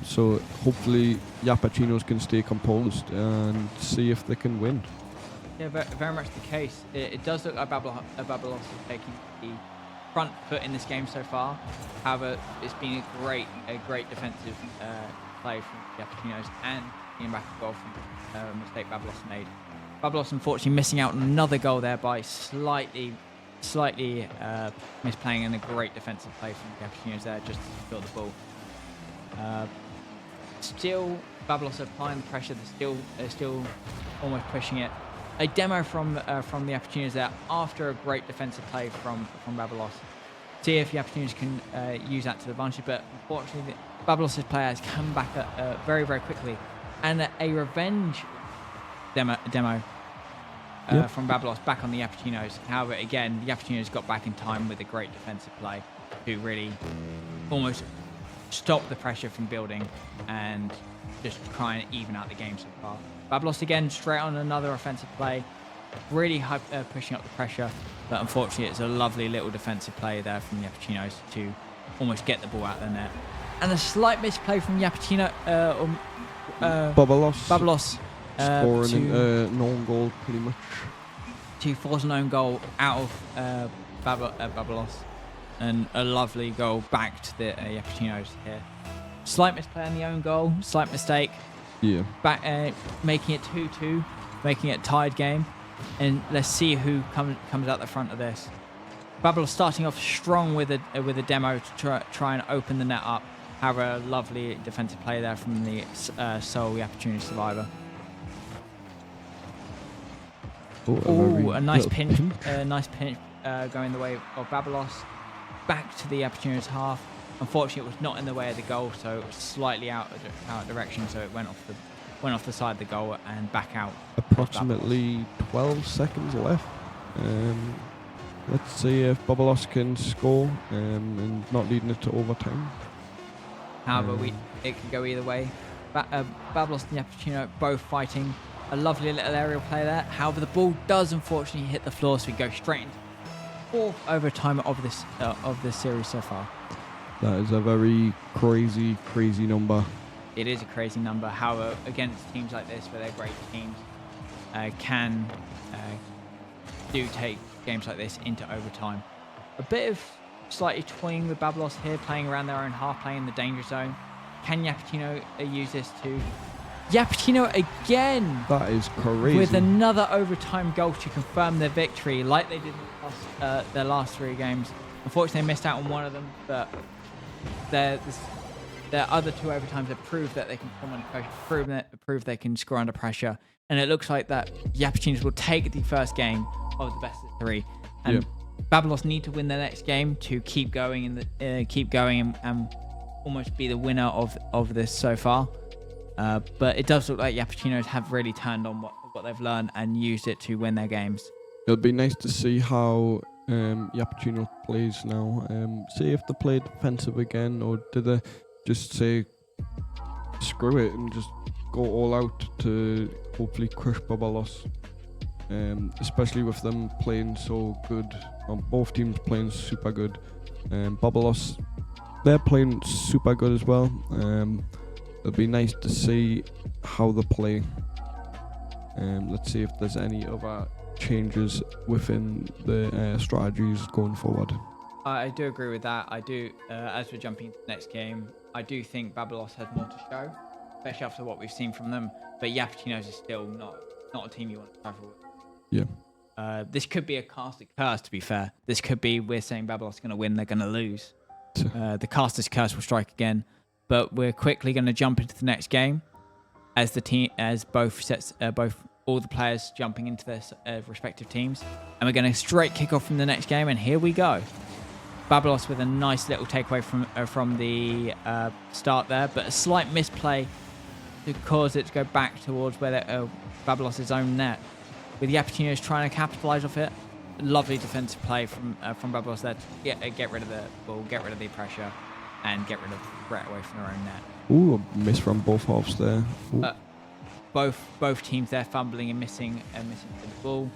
So hopefully Yapachinos can stay composed and see if they can win. Yeah, very much the case. It does look like Babalos is taking the front foot in this game so far. However, it's been a great defensive play from Yapachinos and getting back a goal from a mistake Babalos made. Babalos unfortunately missing out on another goal there by slightly misplaying, and a great defensive play from Yapachinos there just to secure the ball. Still, Babalos are applying the pressure. They're still almost pushing it. A demo from the Yapachinos there after a great defensive play from Babalos. See if Yapachinos can use that to the advantage, but unfortunately, Babalos' players come back very quickly, and a revenge demo from Babalos back on the Yapachinos. However, again, the Yapachinos got back in time with a great defensive play to really almost stop the pressure from building and just try and even out the game so far. Babalos again straight on another offensive play, really pushing up the pressure, but unfortunately it's a lovely little defensive play there from the Yapachinos to almost get the ball out of the net. And a slight misplay from Yapachino, Babalos scoring an own goal pretty much. To force an own goal out of Babalos, and a lovely goal back to the Yapachinos here. Slight misplay on the own goal, slight mistake. Yeah. Back, making it 2-2, making it a tied game, and let's see who comes out the front of this. Babalos starting off strong with a demo to try and open the net up. Have a lovely defensive play there from the Seoul Yapachino survivor. A nice pinch going the way of Babalos. Back to the Yapachinos half. Unfortunately, it was not in the way of the goal, so it was slightly out of direction, so it went off the side of the goal and back out. Approximately 12 seconds left. Let's see if Babalos can score and not leading it to overtime. However, it can go either way. Babalos and Yapachino both fighting. A lovely little aerial play there. However, the ball does unfortunately hit the floor, so we go straight into fourth overtime of this series so far. That is a very crazy number. It is a crazy number. However, against teams like this, where they're great teams, can do take games like this into overtime. A bit of slightly toying with Babalos here, playing around their own half, playing in the danger zone. Can Yapachino use this too? Yapachino again! That is crazy. With another overtime goal to confirm their victory, like they did in their last three games. Unfortunately, they missed out on one of them, but their other two overtimes have proved that they can come under pressure, proved they can score under pressure. And it looks like that Yapachinos will take the first game of the best of three. And Babalos need to win their next game to keep going and almost be the winner of this so far. But it does look like Yapachinos have really turned on what they've learned and used it to win their games. It'll be nice to see how Yapachino plays now. See if they play defensive again, or did they just say screw it and just go all out to hopefully crush Babalos. Especially with them playing so good, both teams playing super good. Babalos, they're playing super good as well. it'll be nice to see how they play. Let's see if there's any other changes within the strategies going forward. I do agree with that. I do, as we're jumping into the next game, I do think Babalos has more to show, especially after what we've seen from them. But Yapetinos is still not a team you want to travel with. Yeah. This could be a casted curse, to be fair. This could be we're saying Babalos is going to win, they're going to lose. The caster's curse will strike again. But we're quickly going to jump into the next game as all the players jumping into their respective teams. And we're going to straight kick off from the next game, and here we go. Babalos with a nice little takeaway from the start there, but a slight misplay to cause it to go back towards where Babalos' own net. With Yapetinos trying to capitalise off it. Lovely defensive play from Babalos there to get rid of the ball, get rid of the pressure, and get rid of the threat away from their own net. Ooh, a miss from both halves there. Both teams there fumbling and missing the ball.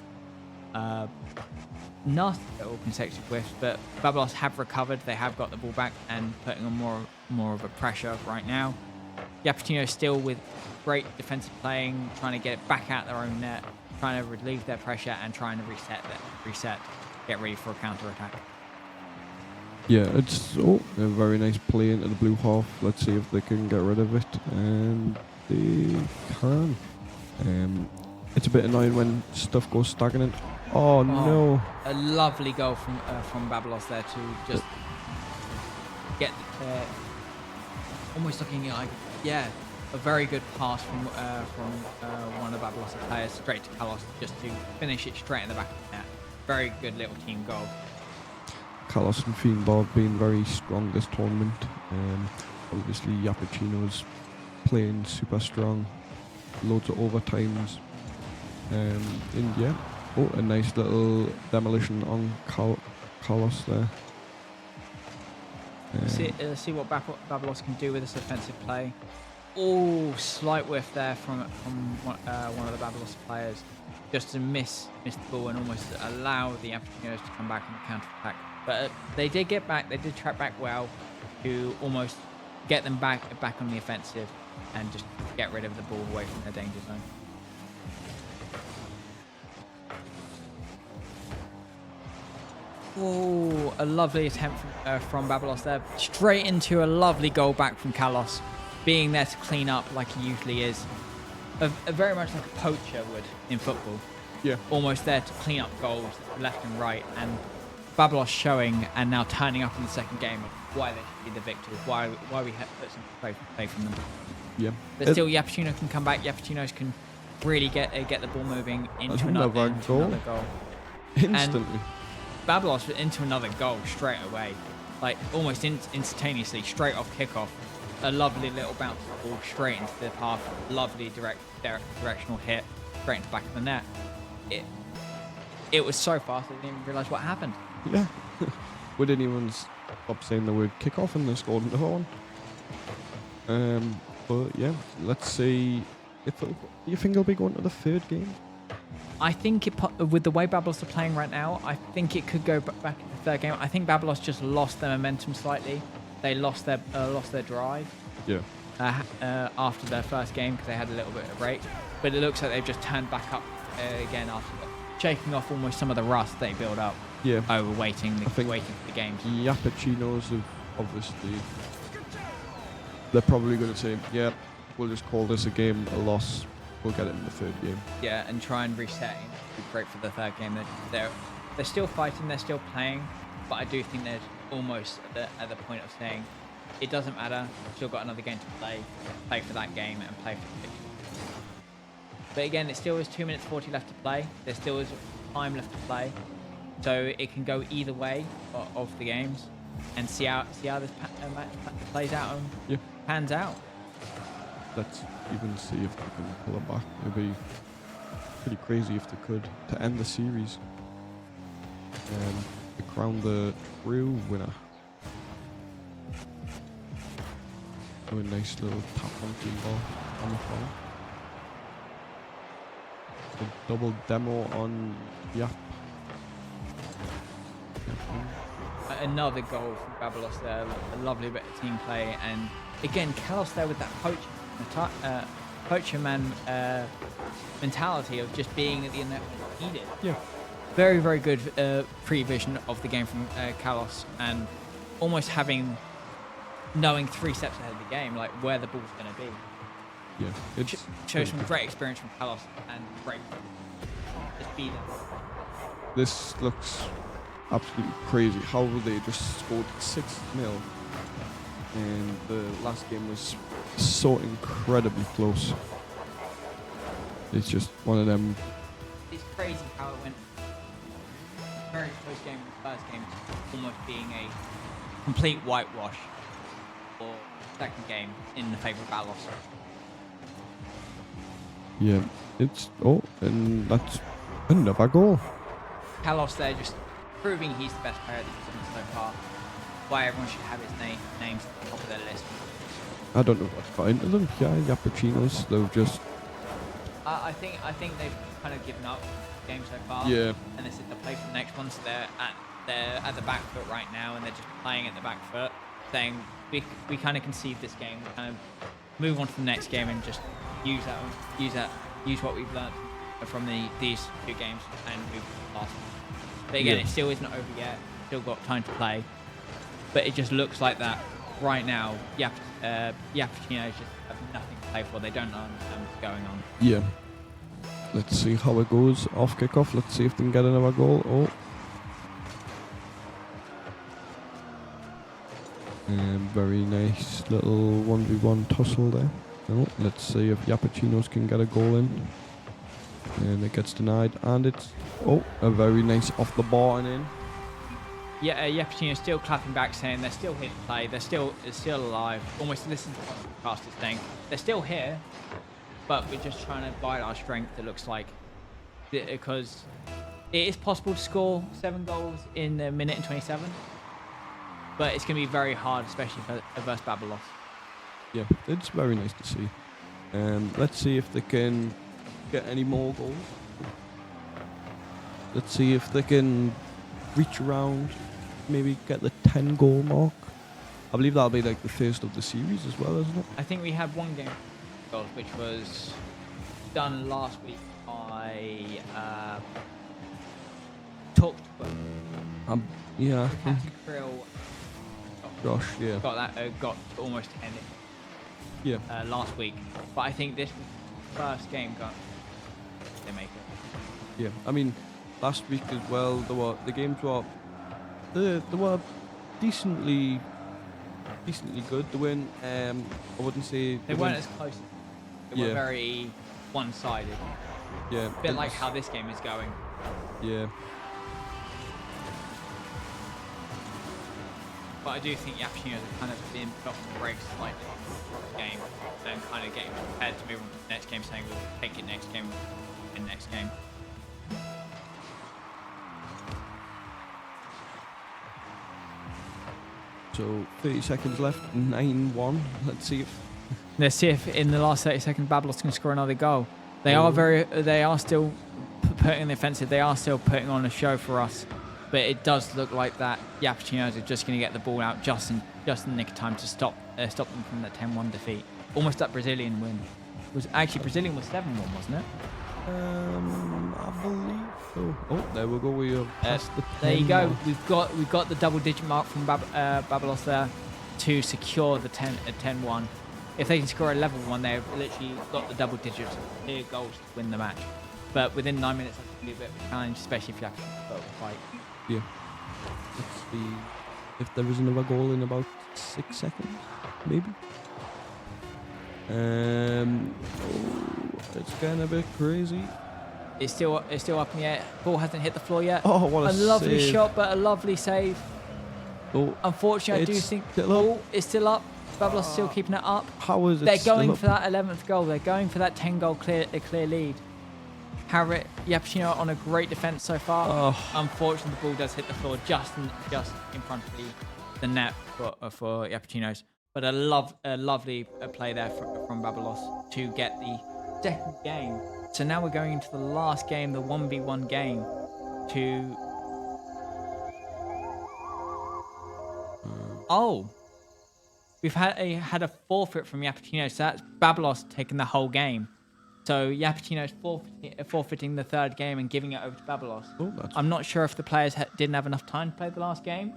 Nasty little consecutive whiffs, but Babalos have recovered. They have got the ball back and putting on more of a pressure right now. Yapetinos still with great defensive playing, trying to get it back out their own net, trying to relieve their pressure and trying to reset, get ready for a counter attack. Yeah, it's a very nice play into the blue half. Let's see if they can get rid of it, and they can. It's a bit annoying when stuff goes stagnant. Oh no! A lovely goal from Babalos there to just get almost looking like a very good pass from one of the Babalos players straight to Kalos just to finish it straight in the back of the net. Very good little team goal. Kalos and Fiendbar have been very strong this tournament. Obviously, Yapetinos playing super strong, loads of overtimes. A nice little demolition on Kalos there. See what Babalos can do with this offensive play. Oh, slight whiff there from one of the Babalos players, just to miss the ball and almost allow the Yapetinos to come back and counter attack. But they did get back. They did track back well to almost get them back on the offensive and just get rid of the ball away from their danger zone. Oh, a lovely attempt from Babalos there. Straight into a lovely goal back from Kalos, being there to clean up like he usually is. Very much like a poacher would in football. Yeah. Almost there to clean up goals left and right. And Babalos showing and now turning up in the second game of why they should be the victors, why we have put some play from them. Yeah. But still, Yapetinos can come back. Yapetinos can really get the ball moving into another goal. Instantly. Babalos into another goal straight away, like almost instantaneously, straight off kickoff. A lovely little bounce ball straight into the path. Lovely directional hit straight into the back of the net. It was so fast I didn't even realise what happened. Yeah. We didn't even stop saying the word kickoff and they scored another one. But yeah, let's see. You think it'll be going to the third game? I think with the way Babalos are playing right now, I think it could go back to the third game. I think Babalos just lost their momentum slightly. They lost their drive. Yeah. After their first game because they had a little bit of a break, but it looks like they've just turned back up again after shaking off almost some of the rust they built up. Yeah. Over waiting for the games. Yapetinos have obviously. They're probably going to say, "Yeah, we'll just call this a game, a loss. We'll get it in the third game." Yeah, and try and reset. Be great for the third game. They're still fighting. They're still playing, but I do think they're almost at the point of saying, it doesn't matter. We've still got another game to play for that game and play for the victory. But again, it still is 2 minutes 40 left to play. There still is time left to play, so it can go either way of the games, and see how this match plays out and pans out. Let's even see if they can pull it back. It'd be pretty crazy if they could to end the series. To crown the true winner. Do a nice little tap on Fiendbar on the floor. A double demo on Yap. Another goal from Babalos there. A lovely bit of team play, and again Kalos there with that poaching poacher man mentality of just being at the end when needed. Yeah. Very, very good pre-vision of the game from Kalos, and almost knowing 3 steps ahead of the game, like where the ball's going to be. Yeah, it's Shows some great experience from Kalos and great just be there. This looks absolutely crazy. How they just scored 6-0, and the last game was so incredibly close. It's just one of them. It's crazy how it went. Very close game, the first game almost being a complete whitewash, or second game in the favour of Balos. Yeah, it's and that's another goal. Kalos there just proving he's the best player that he's done so far. Why everyone should have his names at the top of their list. I don't know what's got into them. Yeah, Yappuccinos, they've just. I think they've kind of given up the game so far. Yeah. And they said they'll play for the next one, so they're at the back foot right now, and they're just playing at the back foot, saying we kind of concede this game, we kind of move on to the next game and just use what we've learned from these 2 games and move to the last one. But again, Yeah. it still isn't over yet. Still got time to play. But it just looks like that right now. Yappuccinos just have nothing to play for. They don't understand what's going on. Yeah. Let's see how it goes off kickoff. Let's see if they can get another goal. Oh. Very nice little 1v1 tussle there. Oh, let's see if Yappuccinos can get a goal in. And it gets denied. And it's a very nice off the bar and in. Yeah, Yappuccino's still clapping back, saying they're still here to play. They're still alive. Almost listen to what the podcast is saying. They're still here, but we're just trying to bide our strength. It looks like, because it is possible to score 7 goals in a minute and 27, but it's going to be very hard, especially versus Babalos. Yeah, it's very nice to see. Let's see if they can get any more goals. Let's see if they can reach around, maybe get the 10 goal mark. I believe that'll be like the first of the series as well, isn't it? I think we had 1 game goals, which was done last week by Talked. Yeah, I think Krill Josh, yeah. got to almost 10 Yeah. last week, but I think this was the first game they make it. Yeah, I mean, last week as well, the games were they were decently good. They weren't. I wouldn't say They weren't as close. They were Yeah. very one-sided. Yeah, A bit like how this game is going. Yeah, But I do think Yappuccinos are kind of being put off the brakes slightly in the game and kind of getting prepared to move on to the next game, saying we'll take it next game in next game. so 30 seconds left, 9-1. Let's see if in the last 30 seconds Babalos can score another goal. They are still putting in the offensive. They are still putting on a show for us. But it does look like that Yappuccinos are just going to get the ball out just in the nick of time to stop them from that 10-1 defeat. Almost that Brazilian win. Brazilian was 7-1, wasn't it? I believe so. Oh, there we go. We are past the 10 There you go. mark. We've got the double-digit mark from Babalos there to secure the 10-1. If they can score a level one, they've literally got the double digits clear goals to win the match. But within 9 minutes, that's going to be a bit of a challenge, especially if you have to fight. Yeah. Let's see if there is another goal in about 6 seconds, maybe. It's getting a bit crazy. It's still up in the air. Ball hasn't hit the floor yet. Oh, what a lovely save. shot, but a lovely save. Oh, Unfortunately, I do It's think still up. ball is still up. Babalos still keeping it up. how is it They're still going up? for that 11th goal. They're going for that 10-goal clear lead. Harriet Yappuccino on a great defence so far. Oh. Unfortunately, the ball does hit the floor just in front of the net for Yappuccinos. But a lovely play there from Babalos to get the second game. So now we're going into the last game, the 1v1 game, to... Oh! we've had a forfeit from Yappuccino, so that's Babalos taking the whole game. So Yappuccino's forfeiting the third game and giving it over to Babalos. Oh, that's I'm not sure if the players didn't have enough time to play the last game,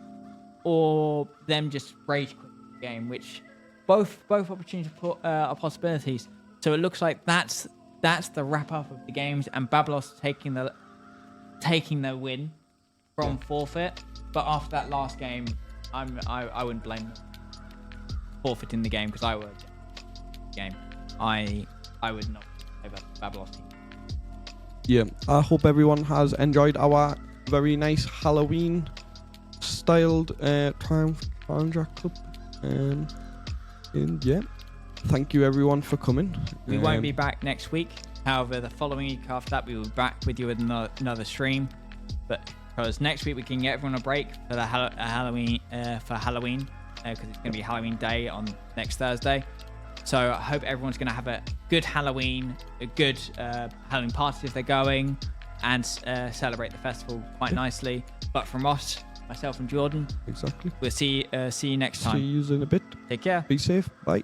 or them just rage quit the game, which both opportunities are possibilities. So it looks like that's the wrap up of the games, and Babalos taking the win from forfeit. But after that last game, I wouldn't blame them forfeiting the game, because I would. I would not over Babalos team. Yeah, I hope everyone has enjoyed our very nice Halloween styled Triumph Challenger Cup. And yeah, thank you everyone for coming. We won't be back next week. However, the following week after that, we will be back with you with another stream. But because next week we can get everyone a break for the Halloween, because it's going to be Halloween Day on next Thursday. So I hope everyone's going to have a good Halloween, a good Halloween party if they're going, and celebrate the festival quite nicely. But from us, myself and Jordan, Exactly. we'll see you next time. See you in a bit. Take care. Be safe. Bye.